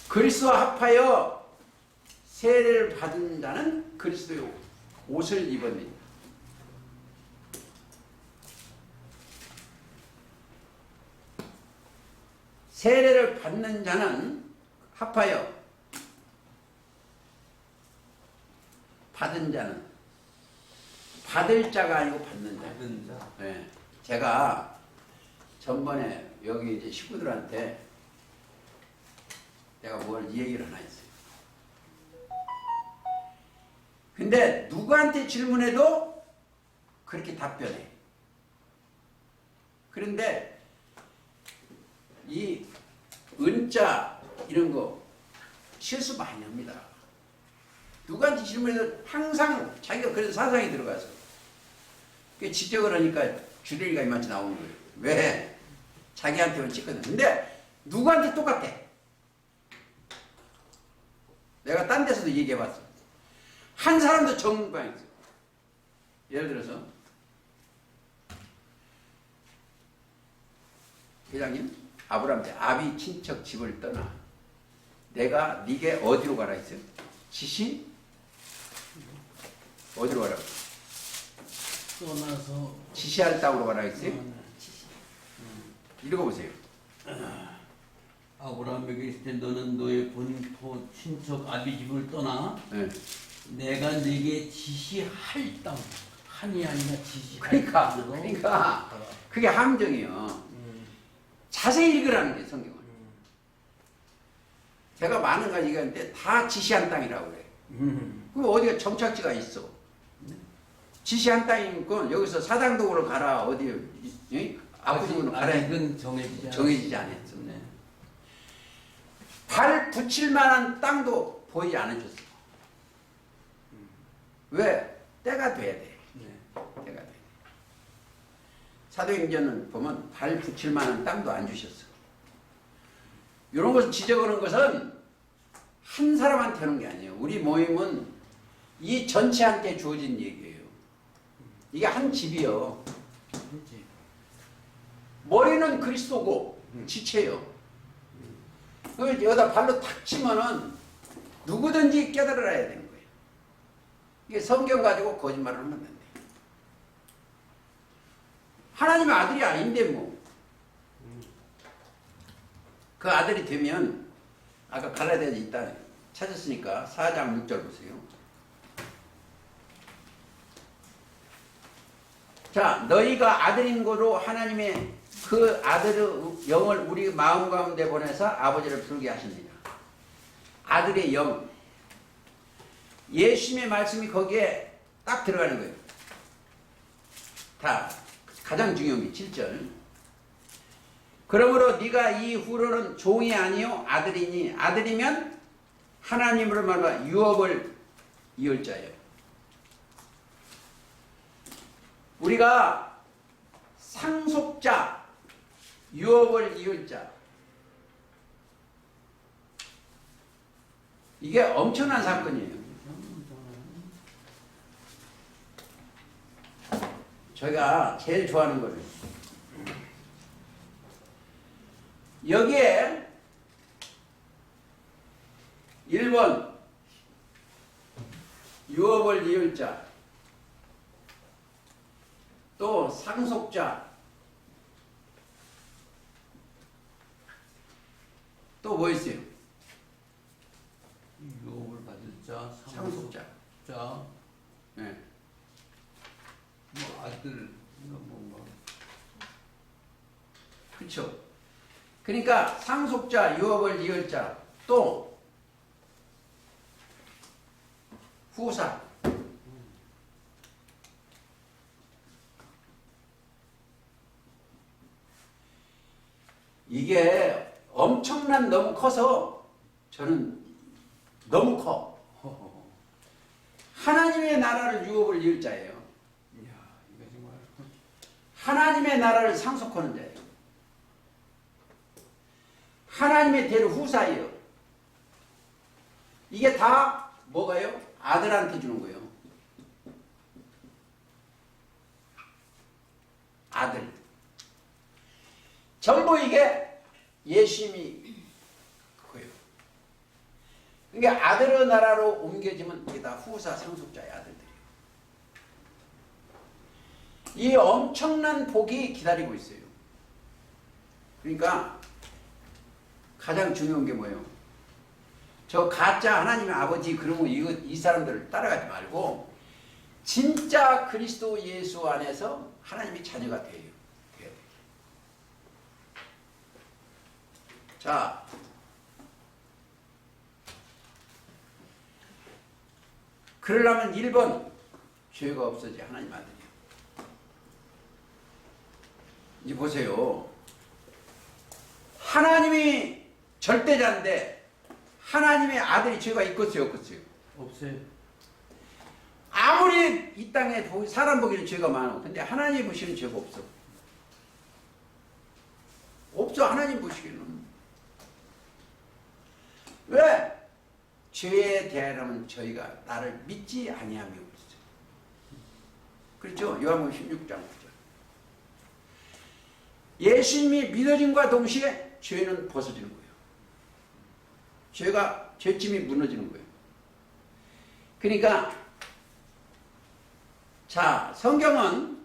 A: 그리스도와 합하여 세례를 받은 자는 그리스도의 옷을 입었느니라. 세례를 받는 자는 합하여, 받은 자는 받을 자가 아니고 받는 자.
B: 받은 자.
A: 네. 제가 전번에 여기 이제 식구들한테 내가 뭘 얘기를 하나 했어요. 근데 누구한테 질문해도 그렇게 답변해. 그런데 이 은자 이런 거 실수 많이 합니다. 누구한테 질문해도 항상 자기가 그래서 사상이 들어가서 지적을 하니까 주례리가 이만치 나오는 거예요. 왜? 자기한테만 찍거든. 근데 누구한테 똑같아. 내가 딴 데서도 얘기해봤어. 한 사람도 정방이 있어요. 예를 들어서 회장님, 아브라함한테 아비 친척 집을 떠나 내가 네게 어디로 가라 했어요? 지시? 어디로 가라고?
B: 떠나서
A: 지시할 땅으로 가라 했어요? 읽어보세요.
B: 아브라함에게 있을 때 너는 너의 본토 친척 아비 집을 떠나
A: 네.
B: 내가 네게 지시할 땅, 한이 아니라 지시.
A: 그러니까 그게 함정이에요. 자세히 읽으라는 게 성경을. 제가 많은 가지 얘기하는데 다 지시한 땅이라고 그래. 그럼 어디가 정착지가 있어? 지시한 땅이니까 여기서 사당도구로 가라 어디 압구정으로 가라.
B: 아직은
A: 정해지지 않았어. 발 붙일 만한 땅도 보이지 않아줬어. 왜? 때가 돼야 돼. 때가 돼야 돼. 사도행전은 보면 발 붙일 만한 땅도 안 주셨어. 이런 것을 지적하는 것은 한 사람한테 하는 게 아니에요. 우리 모임은 이 전체한테 주어진 얘기예요. 이게 한 집이요. 머리는 그리스도고 지체요. 여기다 발로 탁 치면은 누구든지 깨달아야 되는 거예요. 이게 성경 가지고 거짓말을 하면 안 돼. 하나님의 아들이 아닌데 뭐. 그 아들이 되면 아까 갈라디아에 있다 찾았으니까 4장 6절 보세요. 자, 너희가 아들인 거로 하나님의 그 아들의 영을 우리 마음 가운데 보내서 아버지를 부르게 하십니다. 아들의 영. 예수님의 말씀이 거기에 딱 들어가는 거예요. 다 가장 중요한 게 7절. 그러므로 네가 이후로는 종이 아니요 아들이니 아들이면 하나님으로 말하여 유업을 이을 자예요. 우리가 상속자, 유업을 이을 자. 이게 엄청난 사건이에요. 저희가 제일 좋아하는 거를 여기에 1번 유업을 이을 자, 또 상속자, 또 뭐 있어요?
B: 유업을 받을 자,
A: 상속자.
B: 자,
A: 네.
B: 뭐 아들, 뭔가.
A: 그렇죠. 그러니까 상속자, 유업을 이을 자, 또 후사. 이게 엄청난 너무 커서 저는 너무 커. 하나님의 나라를 유업을 이을 자예요.
B: 이야, 이거 정말.
A: 하나님의 나라를 상속하는 자예요. 하나님의 대로 후사예요. 이게 다 뭐가요? 아들한테 주는 거예요. 아들. 전부 이게 예수님이 그거예요. 그러니까 아들의 나라로 옮겨지면 이게 다 후사 상속자의 아들들이에요. 이 엄청난 복이 기다리고 있어요. 그러니까 가장 중요한 게 뭐예요? 저 가짜 하나님의 아버지 그런 거 이 사람들을 따라가지 말고 진짜 그리스도 예수 안에서 하나님의 자녀가 돼요. 자, 그러려면 1번 죄가 없어지 하나님 아들이요. 이제 보세요. 하나님이 절대자인데 하나님의 아들이 죄가 있겠어요, 없겠어요?
B: 없어요.
A: 아무리 이 땅에 사람 보기에는 죄가 많아. 근데 하나님 보시는 죄가 없어. 없어, 하나님 보시기에는. 왜? 죄에 대하여는 저희가 나를 믿지 아니하며 그랬어요. 그렇죠? 요한복음 16장 9절. 예수님이 믿어짐과 동시에 죄는 벗어지는 거예요. 죄짐이 무너지는 거예요. 그러니까 자, 성경은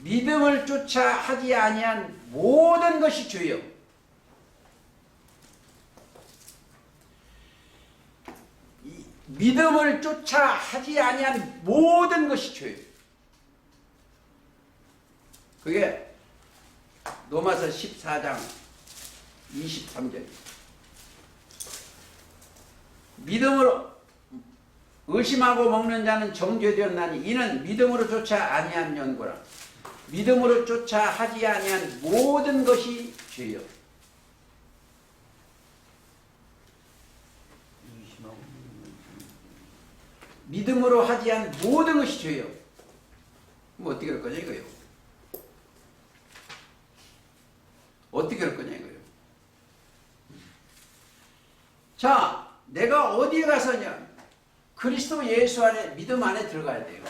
A: 믿음을 쫓아 하지 아니한 모든 것이 죄요. 믿음을 쫓아 하지 아니한 모든 것이 죄예요. 그게 로마서 14장 23절. 믿음으로 의심하고 먹는 자는 정죄되었나니 이는 믿음으로 쫓아 아니한 연고라. 믿음으로 쫓아 하지 아니한 모든 것이 죄요. 믿음으로 하지 않은 모든 것이 죄요. 뭐 어떻게 할 거냐 이거요. 어떻게 할 거냐 이거요. 자, 내가 어디에 가서냐? 그리스도 예수 안에, 믿음 안에 들어가야 돼요.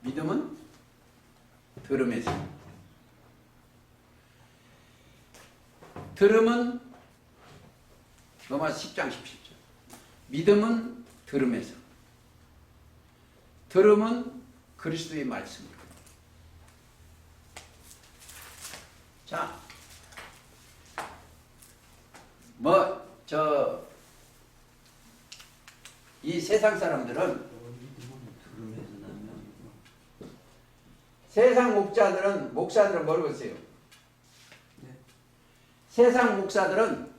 A: 믿음은 들음에서. 들음은 로마서 10장 17절. 믿음은 들음에서. 들음은 그리스도의 말씀으로. 자, 이 세상 사람들은, 세상 목사들은 뭘 보세요? 세상 목사들은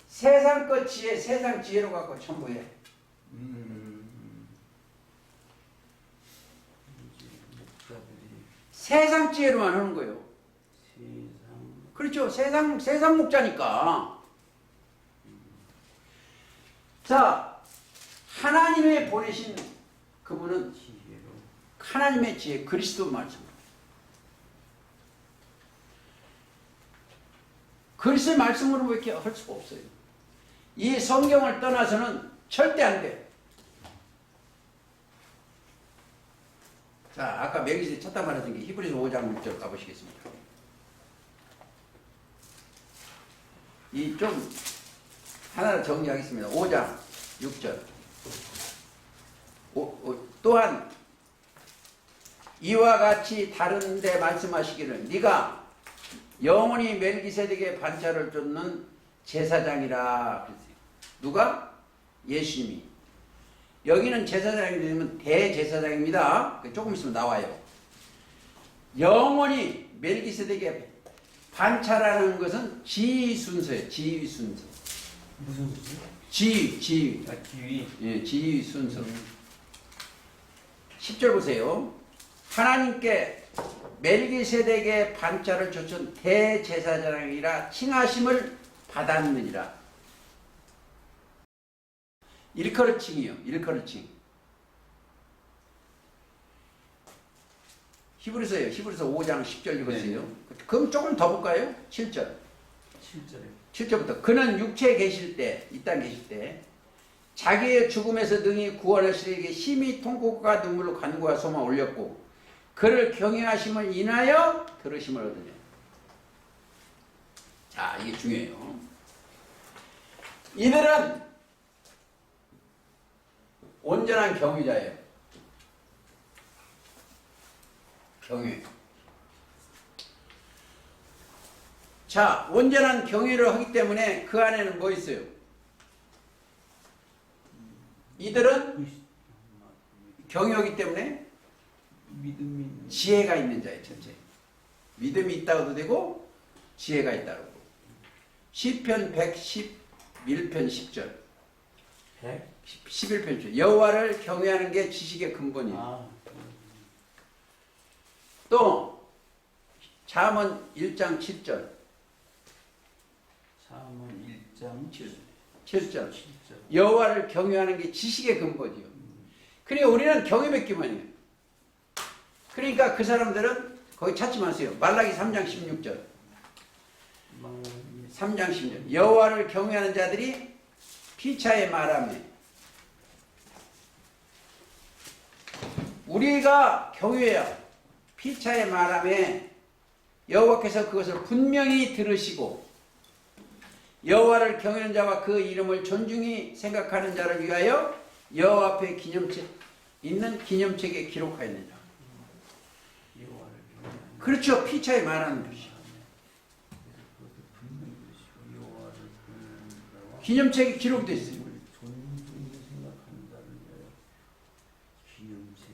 A: 세상 것 지혜, 세상 지혜로 갖고 첨부해. 세상 지혜로만 하는 거예요. 그렇죠. 세상 목자니까. 자, 하나님의 보내신 그분은 하나님의 지혜, 그리스도 말씀. 그리스도의 말씀으로 이렇게 할 수가 없어요. 이 성경을 떠나서는 절대 안 돼. 자, 아까 멜기세덱 찾다 말했던 게 히브리서 5장 6절 가보시겠습니다. 이 좀 하나를 정리하겠습니다. 5장 6절. 또한 이와 같이 다른데 말씀하시기를 네가 영원히 멜기세덱의 반차를 쫓는 제사장이라 그랬어요. 누가? 예수님이. 여기는 제사장이 되면 대제사장입니다. 조금 있으면 나와요. 영원히 멜기세덱의 반차라는 것은 지위 순서예요. 지위 순서.
B: 무슨 소리?
A: 지위.
B: 아, 기위.
A: 예, 지위 순서. 10절 보세요. 하나님께 멜기세덱의 반차를 쫓은 대제사장이라 칭하심을 받았느니라. 일컬어칭이요. 일컬어칭. 히브리서예요. 히브리서 5장 10절 읽으세요. 네. 그럼 조금 더 볼까요? 7절. 7절부터. 그는 육체에 계실 때, 이 땅에 계실 때 자기의 죽음에서 능히 구원하시리에게 심히 통곡과 눈물로 간구와 소망 올렸고 그를 경외하심을 인하여 들으심을 얻으냐. 자, 이게 중요해요. 이들은 온전한 경외자예요. 경외. 자, 온전한 경외를 하기 때문에 그 안에는 뭐 있어요? 이들은 경외하기 때문에 지혜가 있는 자예요. 첫째. 믿음이 있다고도 되고 지혜가 있다고. 시편 111편 10절. 11편 10절. 여호와를 경외하는 게 지식의 근본이에요. 또 잠언 1장 7절.
B: 잠언 1장
A: 7절. 여호와를 경외하는 게 지식의 근본이요. 그러니까 우리는 경외밖에만 해요. 그러니까 그 사람들은 거기 찾지 마세요. 말라기 3장 16절. 3장 16절. 여호와를 경외하는 자들이 피차에 말하며. 우리가 경외해야 피차에 말하며 여호와께서 그것을 분명히 들으시고 여호와를 경외하는 자와 그 이름을 존중히 생각하는 자를 위하여 여호와 앞에 기념책 있는 기념책에 기록하였느니라. 그렇죠. 피차에 말하는 것이요. 기념책에 기록되어 있어요.
B: 존중히 생각한다는 기념책.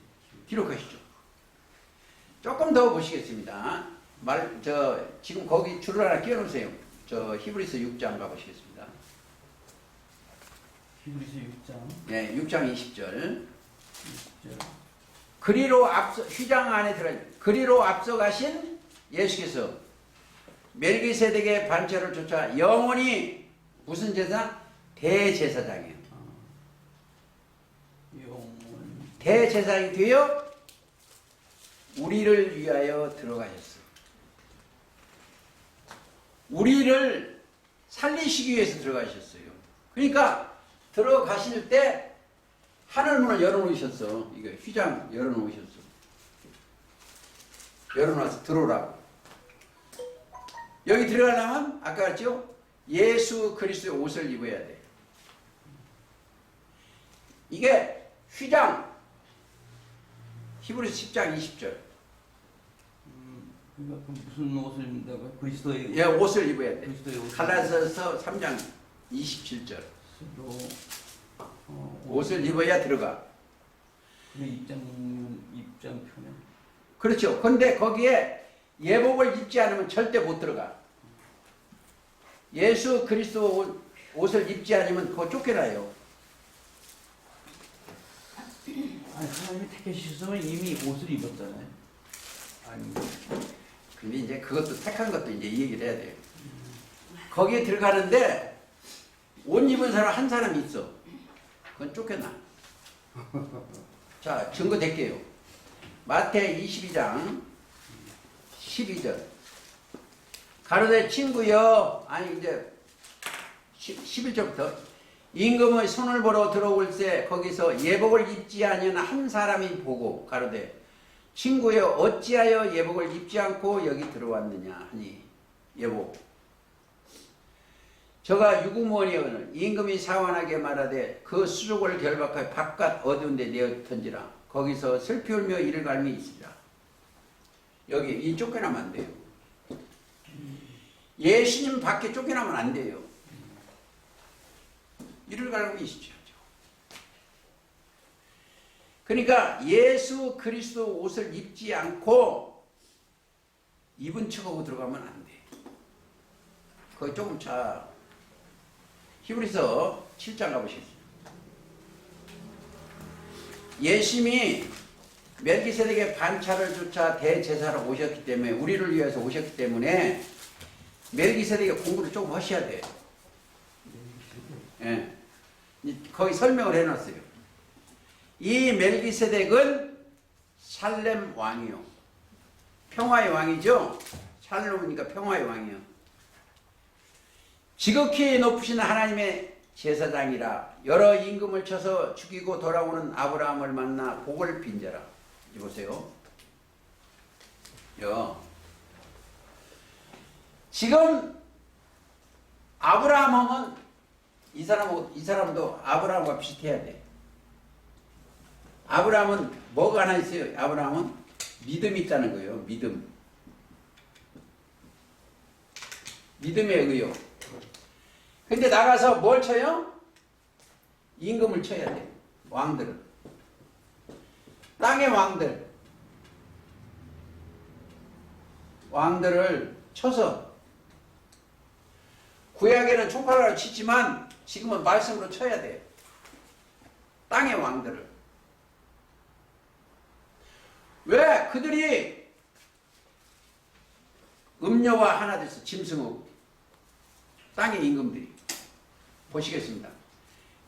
A: 기록하시죠. 조금 더 보시겠습니다. 지금 거기 줄을 하나 끼워놓으세요. 저 히브리서 6장 가보시겠습니다.
B: 히브리서 6장.
A: 네, 6장 20절.
B: 6절.
A: 휘장 안에 들어가, 그리로 앞서가신 예수께서 멜기세덱의 반차를 쫓아 영원히 무슨 제사? 대제사장이에요.
B: 영원.
A: 대제사장이 되어 우리를 위하여 들어가셨어. 우리를 살리시기 위해서 들어가셨어요. 그러니까 들어가실 때 하늘문을 열어놓으셨어. 이거 휘장 열어놓으셨어. 열어놔서 들어오라고. 여기 들어가려면 아까 그랬죠? 예수 그리스도의 옷을 입어야 돼. 이게 휘장. 히브리서 10장 20절.
B: 그러니까 무슨 옷을 입는다고요? 그리스도의
A: 예, 옷을 입어야 돼.
B: 그리스도의 옷.
A: 갈라디아서 3장 27절.
B: 옷.
A: 옷을 입어야 들어가.
B: 그 입장표는.
A: 그렇죠. 근데 거기에 예복을 입지 않으면 절대 못 들어가. 예수 그리스도 옷을 입지 않으면 그거 쫓겨나요.
B: 아니 하나님이 택하셨으면 이미 옷을 입었잖아요. 아니.
A: 근데 이제 그것도 택한 것도 이제 이 얘기를 해야 돼요. 거기에 들어가는데 옷 입은 사람 한 사람이 있어. 그건 쫓겨나. 자, 증거 될게요. 마태 22장 12절. 가로되 친구여, 아니 이제 11절부터 임금의 손을 보러 들어올세 거기서 예복을 입지 아니한 한 사람이 보고 가로되 친구여 어찌하여 예복을 입지 않고 여기 들어왔느냐 하니 예복. 저가 유구머니언을 임금이 사원하게 말하되 그 수족을 결박하여 바깥 어두운 데 내어 던지라. 거기서 슬피 울며 이를 갈미 있으리라. 여기 이 쫓겨나면 안 돼요. 예수님 밖에 쫓겨나면 안 돼요. 이를 갈미 있으셔야죠. 그러니까 예수 그리스도 옷을 입지 않고 입은 척하고 들어가면 안 돼. 거기 조금 차. 히브리서 7장 가보시겠습니다. 예수님이 멜기세덱의 반차를 쫓아 대제사로 오셨기 때문에 우리를 위해서 오셨기 때문에 멜기세덱의 공부를 조금 하셔야 돼요. 예. 거기 설명을 해놨어요. 이 멜기세덱은 살렘 왕이요. 평화의 왕이죠. 살렘이니까 평화의 왕이요. 지극히 높으신 하나님의 제사장이라 여러 임금을 쳐서 죽이고 돌아오는 아브라함을 만나 복을 빈자라. 이 보세요. 지금 아브라함은 이 사람도 아브라함과 비슷해야 돼. 아브라함은 뭐가 하나 있어요? 아브라함은 믿음이 있다는 거예요. 믿음의 의요. 근데 나가서 뭘 쳐요? 임금을 쳐야 돼. 왕들은. 땅의 왕들을 쳐서 구약에는 총칼로 치지만 지금은 말씀으로 쳐야 돼. 땅의 왕들을. 왜? 그들이 음녀와 하나 돼서 짐승하고 땅의 임금들이. 보시겠습니다.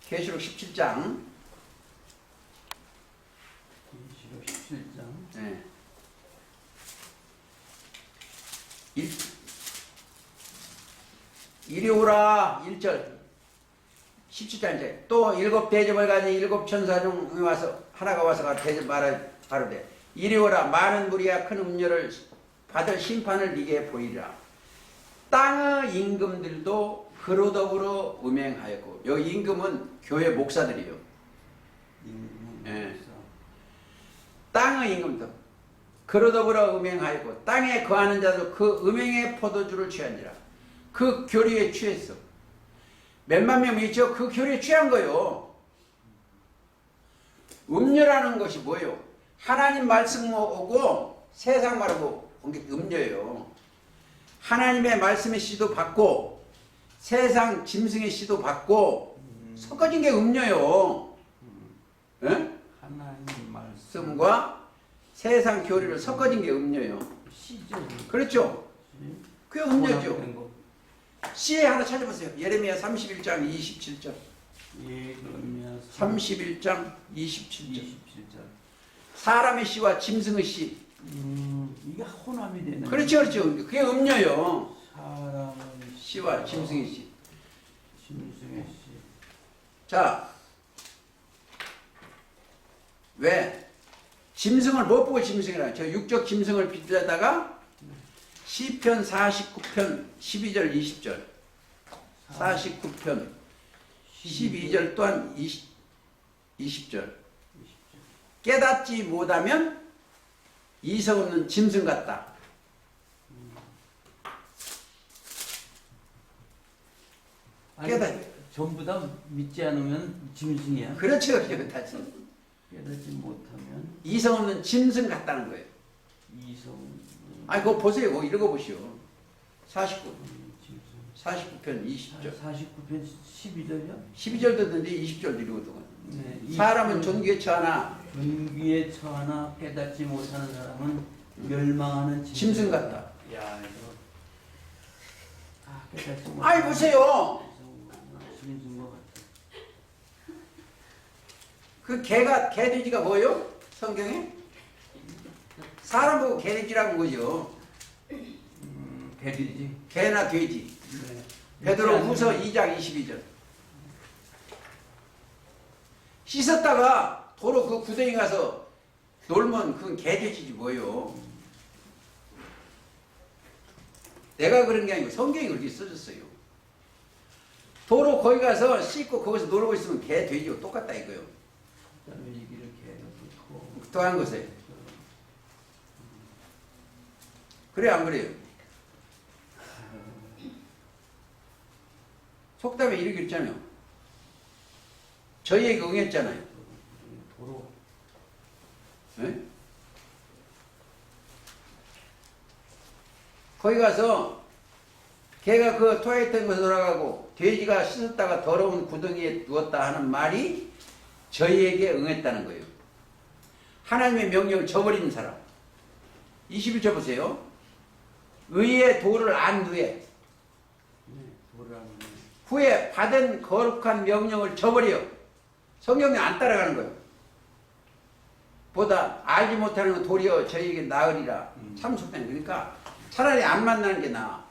A: 계시록 17장.
B: 계시록 17장.
A: 네. 이리 오라 1절 17장째 또 일곱 대접을 가진 일곱 천사 중에 와서 하나가 와서 대접 말하되 이리 오라 많은 무리와 큰 음료를 받을 심판을 네게 보이리라. 땅의 임금들도 그로 더불어 음행하였고 여기 임금은 교회 목사들이요. 예. 땅의 임금도 그로 더불어 음행하였고 땅에 거하는 자도 그 음행의 포도주를 취한지라. 그 교리에 취했어. 몇만 명이 있죠. 그 교리에 취한 거요. 음료라는 것이 뭐예요? 하나님 말씀 오고 세상 말하고 온 게 음료예요. 하나님의 말씀의 씨도 받고 세상 짐승의 씨도 받고 섞어진 게 음료요. 예?
B: 하나님 말씀.
A: 말씀과 세상 교리를 섞어진 게 음료요.
B: 시죠.
A: 그렇죠? 그게 음료죠.
B: 혼합된 거.
A: 시에 하나 찾아보세요. 예레미야 31장 27절.
B: 예레미야
A: 31장 27절.
B: 27절.
A: 사람의 씨와 짐승의 씨.
B: 이게 혼합이 되는.
A: 그렇죠, 그렇죠. 그게 음료요.
B: 사람의
A: 씨와 짐승의 씨.
B: 짐승의 씨.
A: 자, 왜? 짐승을 못 보고 짐승이라. 저 육적 짐승을 빗대다가 시편 49편 12절 20절. 49편 12절 또한 20절. 깨닫지 못하면 이성 없는 짐승 같다. 깨닫.
B: 전부 다 믿지 않으면 짐승이야.
A: 그렇죠, 그렇죠.
B: 깨닫지 못하면
A: 이성 없는 짐승 같다는 거예요.
B: 이성.
A: 아니, 그거 보세요. 그거 읽어보시오. 49,
B: 짐승.
A: 49편 20절.
B: 49편 12절이요?
A: 12절도 듣는데 20절도 읽거든.
B: 네.
A: 사람은 존귀에 처하나
B: 존귀에 처하나 깨닫지 못하는 사람은 멸망하는
A: 짐승 같다.
B: 야, 이거. 깨닫지 못하는.
A: 아이, 보세요.
B: 짐승 것 같아.
A: 그 개돼지가 뭐예요? 성경에? 사람 보고 개돼지라고 그러죠.
B: 개들이지.
A: 개나 돼지.
B: 네.
A: 베드로 후서 2장 22절. 씻었다가 도로 그 구덩이 가서 놀면 그건 개돼지지 뭐예요. 내가 그런 게 아니고 성경이 그렇게 써졌어요. 도로 거기 가서 씻고 거기서 놀고 있으면 개돼지고 똑같다 이거요.
B: 그다음에 얘기를 개놓고
A: 또 한 것에. 그래 안 그래요? 속담에 이렇게 있잖아요. 저희에게 응했잖아요.
B: 도로.
A: 네? 거기 가서 개가 그 토했던 곳에 돌아가고 돼지가 씻었다가 더러운 구덩이에 누웠다 하는 말이 저희에게 응했다는 거예요. 하나님의 명령을 저버리는 사람. 21절 보세요. 의의 도를 안 후에
B: 도라는
A: 후에 받은 거룩한 명령을 저버려. 성경에 안 따라가는 거예요. 보다 알지 못하는 건 도리어 저희에게 나으리라. 참 속된. 그러니까 차라리 안 만나는 게 나아.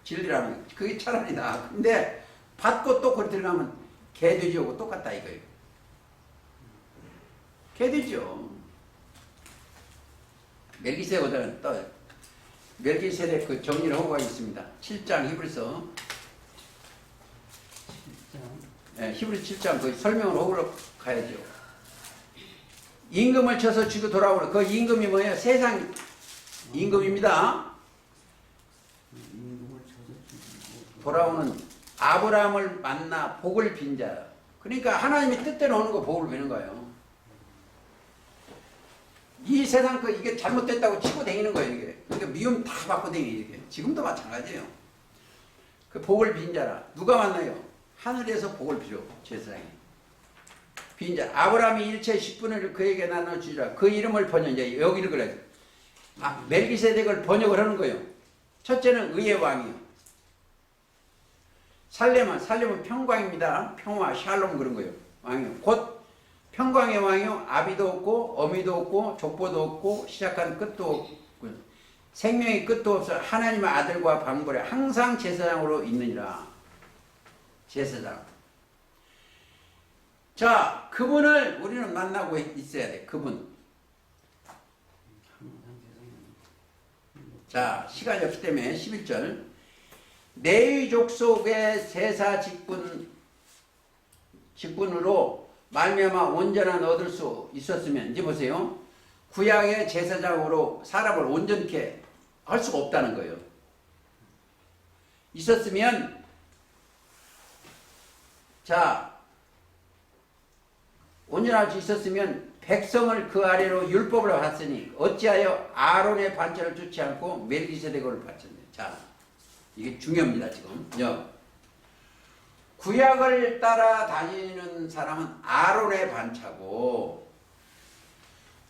A: 진리라면 그게 차라리 나아. 근데 받고 또 거기 들어가면 개돼지하고 똑같다 이거예요. 개돼지죠. 멜기세덱은 또 멜기세덱 그 정리를 하고 있습니다. 7장 히브리서.
B: 7장.
A: 네, 히브리 7장 그 설명을 하고 가야죠. 임금을 쳐서 쥐고 돌아오는 그 임금이 뭐예요? 세상 임금입니다.
B: 임금을 쳐서
A: 돌아오는 아브라함을 만나 복을 빈 자. 그러니까 하나님이 뜻대로 오는 거 복을 비는 거예요. 이 세상 거 이게 잘못됐다고 치고 다니는 거예요 이게. 그러니까 미움 다 받고 다니게 이게. 지금도 마찬가지예요. 그 복을 빈 자라. 누가 만나요? 하늘에서 복을 빌어 제사장이. 빈 자. 아브라함이 일체 10분을 그에게 나눠주리라. 그 이름을 번역. 이제 여기를 그래. 멜기세덱을 번역을 하는 거예요. 첫째는 의의 왕이요. 살렘은 평광입니다. 평화, 샬롬 그런 거예요. 왕이요. 곧 평광의 왕이요. 아비도 없고 어미도 없고 족보도 없고 시작한 끝도 없고 생명의 끝도 없어 하나님의 아들과 방불에 항상 제사장으로 있느니라. 제사장. 자, 그분을 우리는 만나고 있어야 돼. 그분. 자, 시간이 없기 때문에 11절. 내의 족속의 세사 직분으로 말미암아 온전한 얻을 수 있었으면 이제 보세요. 구약의 제사장으로 사람을 온전케 할 수가 없다는 거예요. 있었으면 자, 온전할 수 있었으면 백성을 그 아래로 율법을 받았으니 어찌하여 아론의 반차를 쫓지 않고 멜기세덱을 받쳤냐. 자, 이게 중요합니다. 지금 구약을 따라 다니는 사람은 아론의 반차고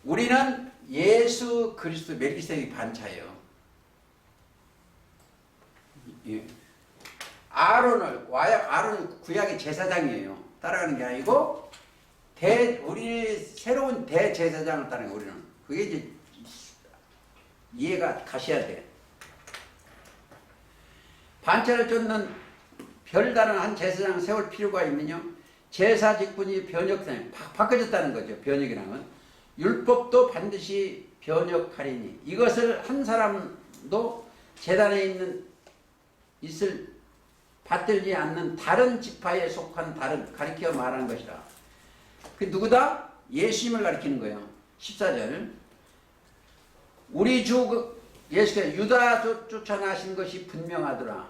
A: 우리는 예수 그리스도 멜기세덱의 반차예요. 예. 아론은 구약의 제사장이에요. 따라가는 게 아니고 우리 새로운 대제사장을 따르는 거예요. 우리는 그게 이제 이해가 가셔야 돼. 반차를 쫓는 별다른 한 제사장 세울 필요가 있느냐? 제사 직분이 바꿔졌다는 거죠. 변혁이라는 율법도 반드시 변혁하리니 이것을 한 사람도 제단에 받들지 않는 다른 지파에 속한 가리켜 말하는 것이라. 그 누구다? 예수님을 가리키는 거예요. 14절. 우리 주 예수께서 유다 쫓아나신 것이 분명하더라.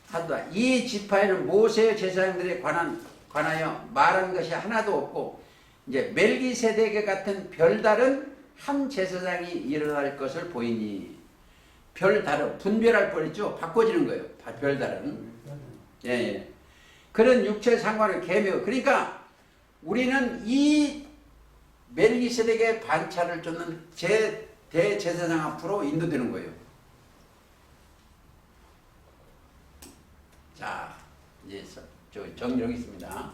A: 하더라. 이 지파에는 모세의 제사장들에 관하여 말한 것이 하나도 없고 이제 멜기세덱 같은 별다른 한 제사장이 일어날 것을 보이니 별다른 분별할 뻔했죠. 바꿔지는 거예요. 별다른. 예. 그런 육체 상관을 개묘. 그러니까 우리는 이 멜기세덱의 반차를 쫓는 대제사장 앞으로 인도되는 거예요. 자, 이제 정리하고 있습니다.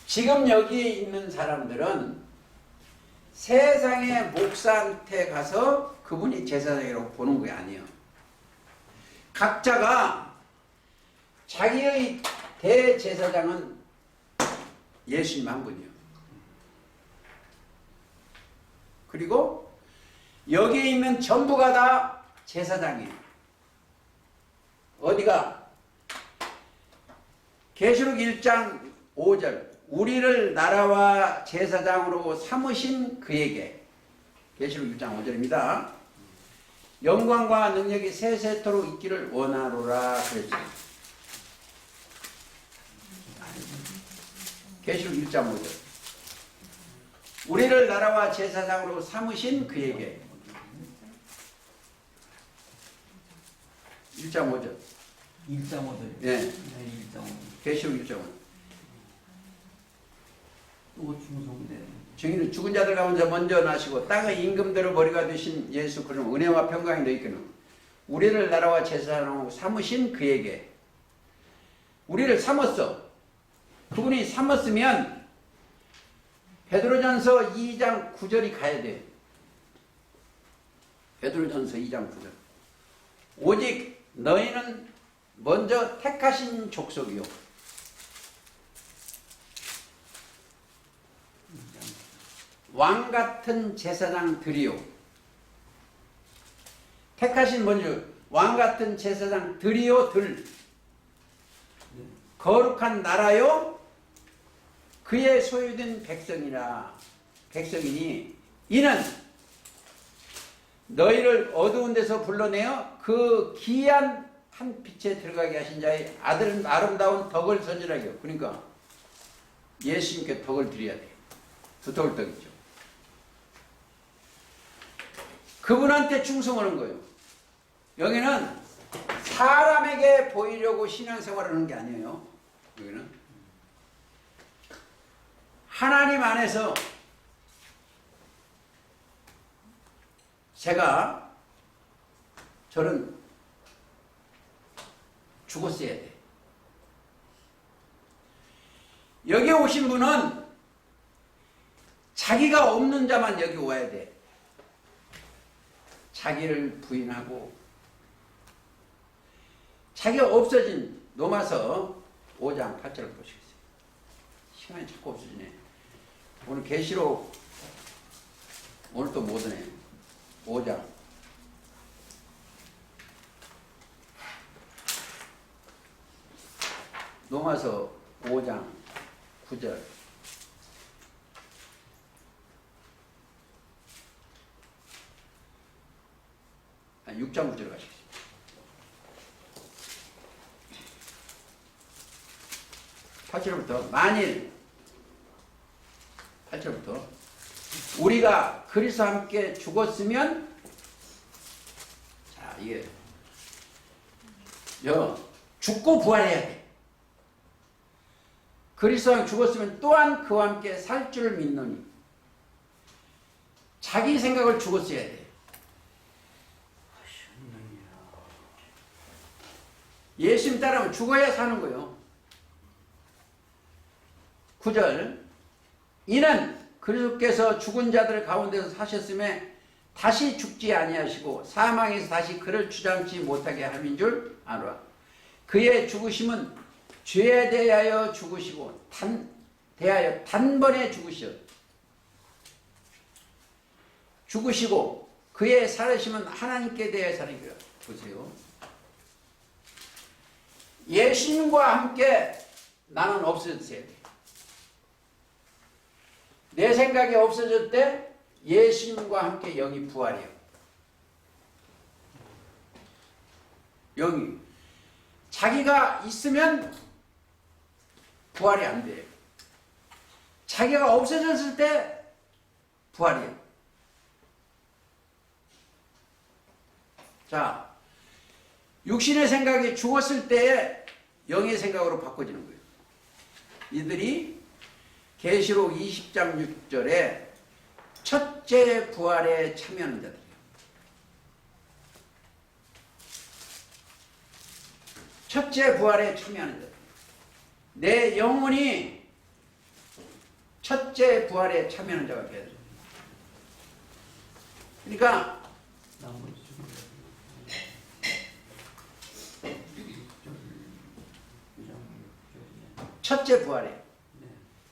A: 지금 여기 있는 사람들은 세상의 목사한테 가서 그분이 제사장이라고 보는 게 아니에요. 각자가 자기의 대제사장은 예수님 한 분이요. 그리고 여기 있는 전부가 다 제사장이에요. 어디가? 계시록 1장 5절 우리를 나라와 제사장으로 삼으신 그에게 계시록 1장 5절입니다. 영광과 능력이 세세토록 있기를 원하노라 그랬어요. 계시록 1장 5절 우리를 나라와 제사장으로 삼으신 그에게 1장 5절
B: 1.5절.
A: 예.
B: 1.5.
A: 계시록 1장 5절
B: 또 충성되.
A: 증인은 죽은 자들 가운데 먼저 나시고 땅의 임금대로 머리가 되신 예수 그리스도 은혜와 평강이 너희께는 우리를 나라와 제사장으로 삼으신 그에게 우리를 삼았어. 그분이 삼았으면 베드로전서 2장 9절이 가야 돼. 베드로전서 2장 9절 오직 너희는 먼저 택하신 족속이요 왕같은 제사장들이요. 택하신 먼저 왕같은 제사장들이요 거룩한 나라요 그의 소유된 백성이니 이는 너희를 어두운 데서 불러내어 그 기이한 한 빛에 들어가게 하신 자의 아름다운 덕을 선전하기요. 그러니까 예수님께 덕을 드려야 돼. 두터울 덕이죠. 그분한테 충성하는 거예요. 여기는 사람에게 보이려고 신앙생활을 하는 게 아니에요. 여기는 하나님 안에서 저는 죽었어야 돼. 여기 오신 분은 자기가 없는 자만 여기 와야 돼. 자기를 부인하고 자기가 없어진 로마서 5장 8절을 보시겠어요. 시간이 자꾸 없어지네. 오늘 계시록 오늘 또 못 오네. 5장 로마서 5장 9절 6장 9절 가시겠습니다. 8절부터 만일 8절부터 우리가 그리스도와 함께 죽었으면 자 이게 죽고 부활해야 돼. 그리스도와 죽었으면 또한 그와 함께 살 줄 믿노니 자기 생각을 죽었어야 돼. 예수님 따르면 죽어야 사는 거예요. 9절 이는 그리스도께서 죽은 자들 가운데서 사셨음에 다시 죽지 아니하시고 사망에서 다시 그를 주장치 못하게 함인 줄 아노라. 그의 죽으심은 죄에 대하여 죽으시고 대하여 단번에 죽으시고 그의 살으심은 하나님께 대하여 살으니라. 보세요. 예수님과 함께 나는 없어졌어야 돼. 내 생각이 없어질 때 예수님과 함께 영이 부활해요. 영이 자기가 있으면 부활이 안 돼요. 자기가 없어졌을 때 부활이에요. 자, 육신의 생각이 죽었을 때에 영의 생각으로 바꿔지는 거예요. 이들이 계시록 20장 6절에 첫째 부활에 참여하는 자들이에요. 첫째 부활에 참여하는 자들. 내 영혼이 첫째 부활에 참여하는 자가 되어야 돼요. 그러니까 첫째 부활에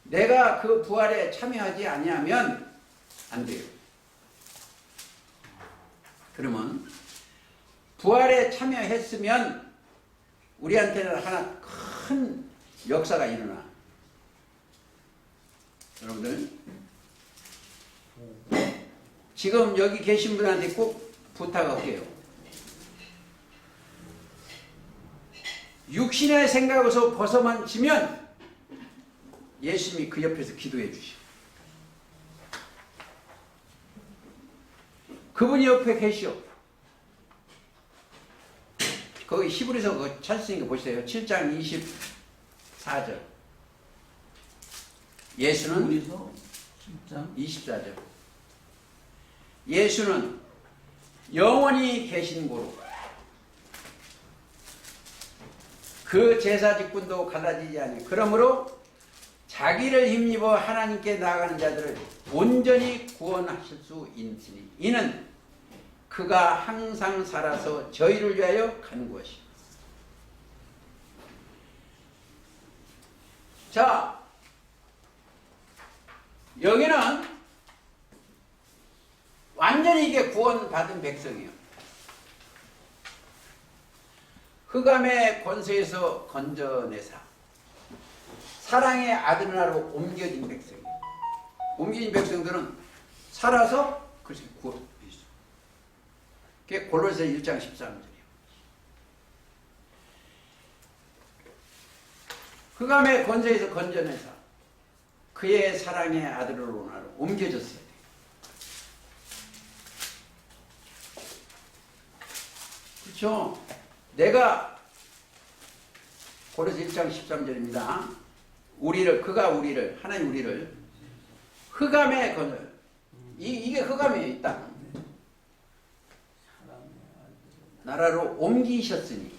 A: 내가 그 부활에 참여하지 아니하면 안 돼요. 그러면 부활에 참여했으면 우리한테는 하나 큰 역사가 일어나. 여러분들 지금 여기 계신 분한테 꼭 부탁할게요. 육신의 생각에서 벗어만 지면 예수님이 그 옆에서 기도해 주시오. 그분이 옆에 계시오. 거기 히브리서 그 찾으니까 보세요. 7장 24절. 예수는
B: 히브리서 7장
A: 24절. 예수는 영원히 계신 고로 그 제사 직분도 갈라지지 않아요. 그러므로 자기를 힘입어 하나님께 나아가는 자들을 온전히 구원하실 수 있으니 이는 그가 항상 살아서 저희를 위하여 간구하시오. 자, 여기는 완전히 이게 구원받은 백성이에요. 흑암의 권세에서 건져내사 사랑의 아들나라로 옮겨진 백성이에요. 옮겨진 백성들은 살아서 그렇게 구원받고 있어요. 그게 골로새 1장 13절이에요. 흑암의 권세에서 건져내사 그의 사랑의 아들로 나로 옮겨졌어야 돼요. 그렇죠? 내가 골로새 1장 13절입니다. 그가 우리를 하나님 우리를 흑암의 건져 이게 흑암이에요. 이 땅 나라로 옮기셨으니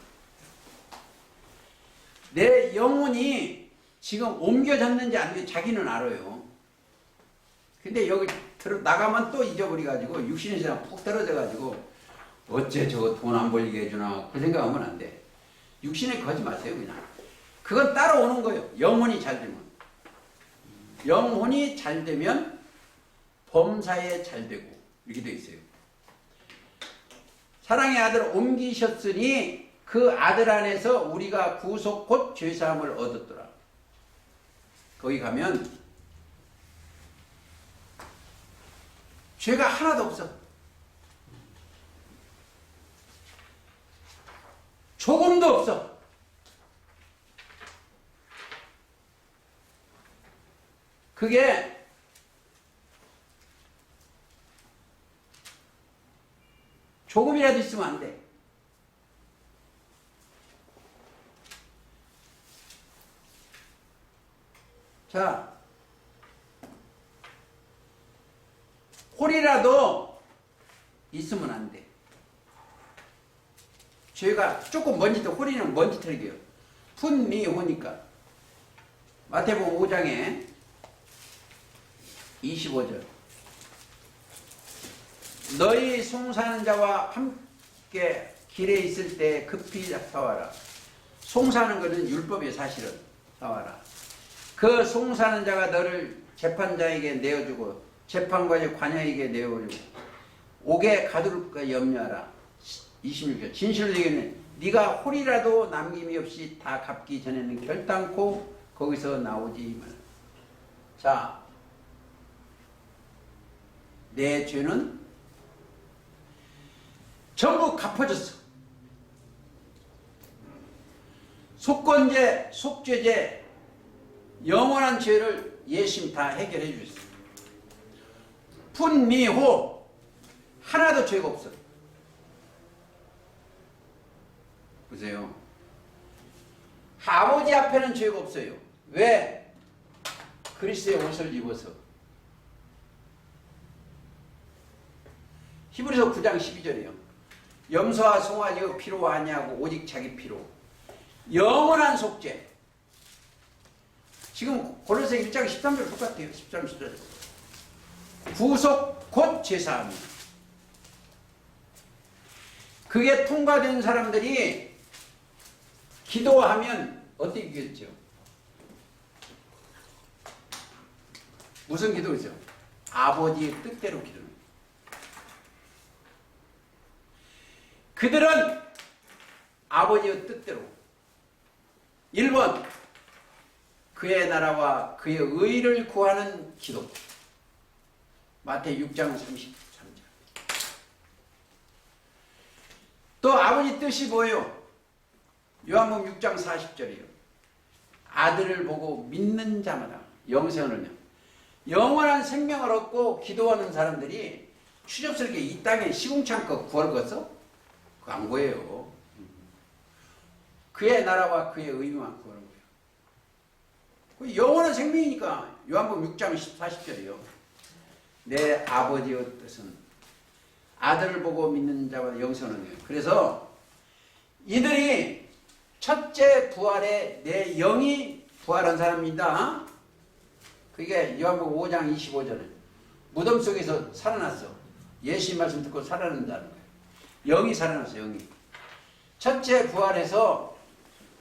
A: 내 영혼이 지금 옮겨졌는지 안 옮겨졌는지 자기는 알아요. 근데 여기 나가면 또 잊어버려가지고 육신의 세상 푹 떨어져가지고 어째 저거 돈 안 벌리게 해주나 그 생각하면 안 돼. 육신에 거지 마세요. 그냥 그건 따라오는 거예요. 영혼이 잘 되면 영혼이 잘 되면 범사에 잘 되고 이렇게 돼 있어요. 사랑의 아들 옮기셨으니 그 아들 안에서 우리가 구속 곧 죄사함을 얻었더라. 거기 가면 죄가 하나도 없어. 조금도 없어. 그게 조금이라도 있으면 안 돼. 자, 홀이라도 있으면 안 돼. 죄가 조금 먼지도, 홀이는 먼지털기요. 푼미호니까. 마태복음 5장에 25절. 너희 송사하는 자와 함께 길에 있을 때 급히 사와라. 송사하는 것은 율법이에요, 사실은. 사와라. 그 송사하는 자가 너를 재판자에게 내어주고 재판관의 관여에게 내어주고 옥에 가둘까 염려하라. 26절. 진실로 얘기하면 네가 홀이라도 남김이 없이 다 갚기 전에는 결단코 거기서 나오지 마라. 자, 내 죄는 전부 갚아졌어. 속건죄, 속죄죄, 영원한 죄를 예수님 다 해결해 주셨어요. 푼미호 하나도 죄가 없어. 보세요. 아버지 앞에는 죄가 없어요. 왜? 그리스도의 옷을 입어서. 히브리서 9장 12절이요. 염소와 송아지의 피로 아니하고 오직 자기 피로. 영원한 속죄. 지금 고린도서 1장 13절 똑같아요. 13, 14절. 구속 곧 제사함이에요. 그게 통과된 사람들이 기도하면 어떻게 기도했죠? 무슨 기도죠? 아버지의 뜻대로 기도합니다. 그들은 아버지의 뜻대로 1번 그의 나라와 그의 의를 구하는 기도. 마태 6장 33절. 또 아버지 뜻이 뭐예요? 요한복음 6장 40절이에요. 아들을 보고 믿는 자마다 영생을 영원한 생명을 얻고 기도하는 사람들이 추접스럽게 이 땅에 시궁창껏 구할 것을 그거 안 구해요. 그의 나라와 그의 의만 구하는 거예요. 그 영원한 생명이니까 요한복음 6장 40절이요. 내 아버지의 뜻은 아들을 보고 믿는 자마다 영생을 얻는. 그래서 이들이 첫째 부활에 내 영이 부활한 사람입니다. 그게 요한복음 5장 25절에 무덤 속에서 살아났어. 예수님 말씀 듣고 살아난다는 거예요. 영이 살아났어. 영이. 첫째 부활해서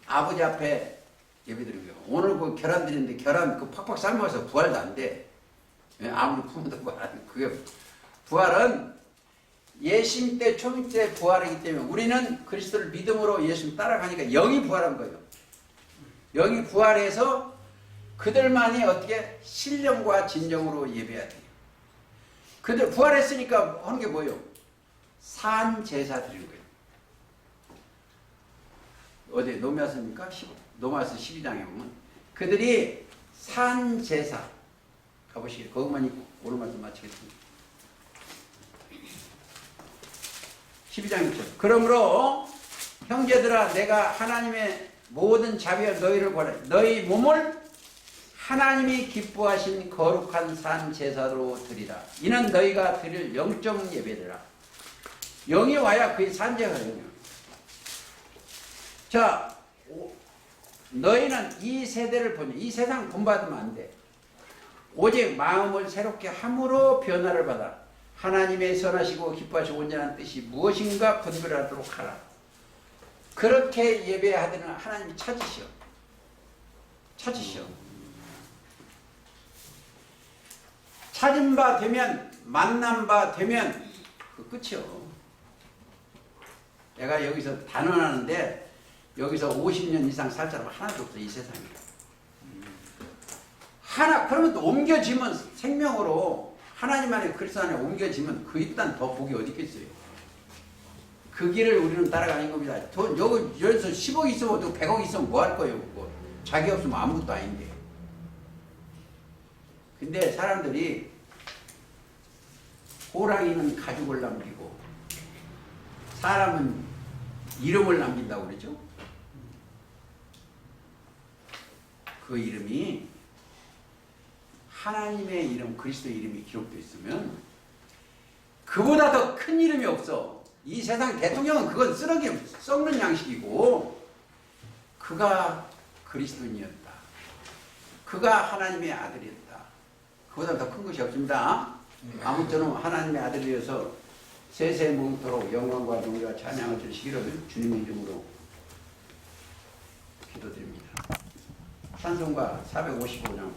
A: 아버지 앞에 예배드리고요. 오늘 그 계란 드리는데 계란 그 팍팍 삶아서 부활도 안 돼. 아무리 품어도 부활 안 돼. 그게 부활은 예수님 때 초림 때 부활이기 때문에 우리는 그리스도를 믿음으로 예수님 따라가니까 영이 부활한 거예요. 영이 부활해서 그들만이 어떻게 신령과 진정으로 예배해야 돼요. 그들 부활했으니까 하는 게 뭐예요? 산 제사 드리는 거예요. 어디 노마스입니까? 노마스 12장에 보면 그들이 산 제사 가보시길. 거기만 있고 오늘 말씀 마치겠습니다. 12장 6절. 그러므로 형제들아 내가 하나님의 모든 자비와 너희를 구하라. 너희 몸을 하나님이 기뻐하신 거룩한 산 제사로 드리라. 이는 너희가 드릴 영적 예배더라. 영이 와야 그게 산 제사예요. 자, 너희는 이 세대를 보니 이 세상 본받으면 안 돼. 오직 마음을 새롭게 함으로 변화를 받아 하나님의 선하시고 기뻐하시고 온전한 뜻이 무엇인가 분별하도록 하라. 그렇게 예배하되는 하나님이 찾으시오. 찾으시오. 찾은 바 되면 만난 바 되면 그 끝이요. 내가 여기서 단언하는데 여기서 50년 이상 살 사람 하나도 없어 이 세상에. 하나 그러면 또 옮겨지면 생명으로 하나님 안에 그리스도 안에 옮겨지면 그 일단 더 복이 어디 있겠어요. 그 길을 우리는 따라가는 겁니다. 돈 여기 여기서 10억 있으면 또 100억 있으면 뭐 할 거예요. 그거. 자기 없으면 아무것도 아닌데. 근데 사람들이 호랑이는 가죽을 남기고 사람은 이름을 남긴다고 그러죠. 그 이름이 하나님의 이름, 그리스도의 이름이 기록되어 있으면 그보다 더 큰 이름이 없어. 이 세상 대통령은 그건 쓰레기, 썩는 양식이고 그가 그리스도인이었다. 그가 하나님의 아들이었다. 그보다 더 큰 것이 없습니다. 아무쪼록 하나님의 아들이어서 세세 몽토록 영광과荣耀 찬양을 드리시기를 주님의 이름으로 기도드립니다. 찬송가 455장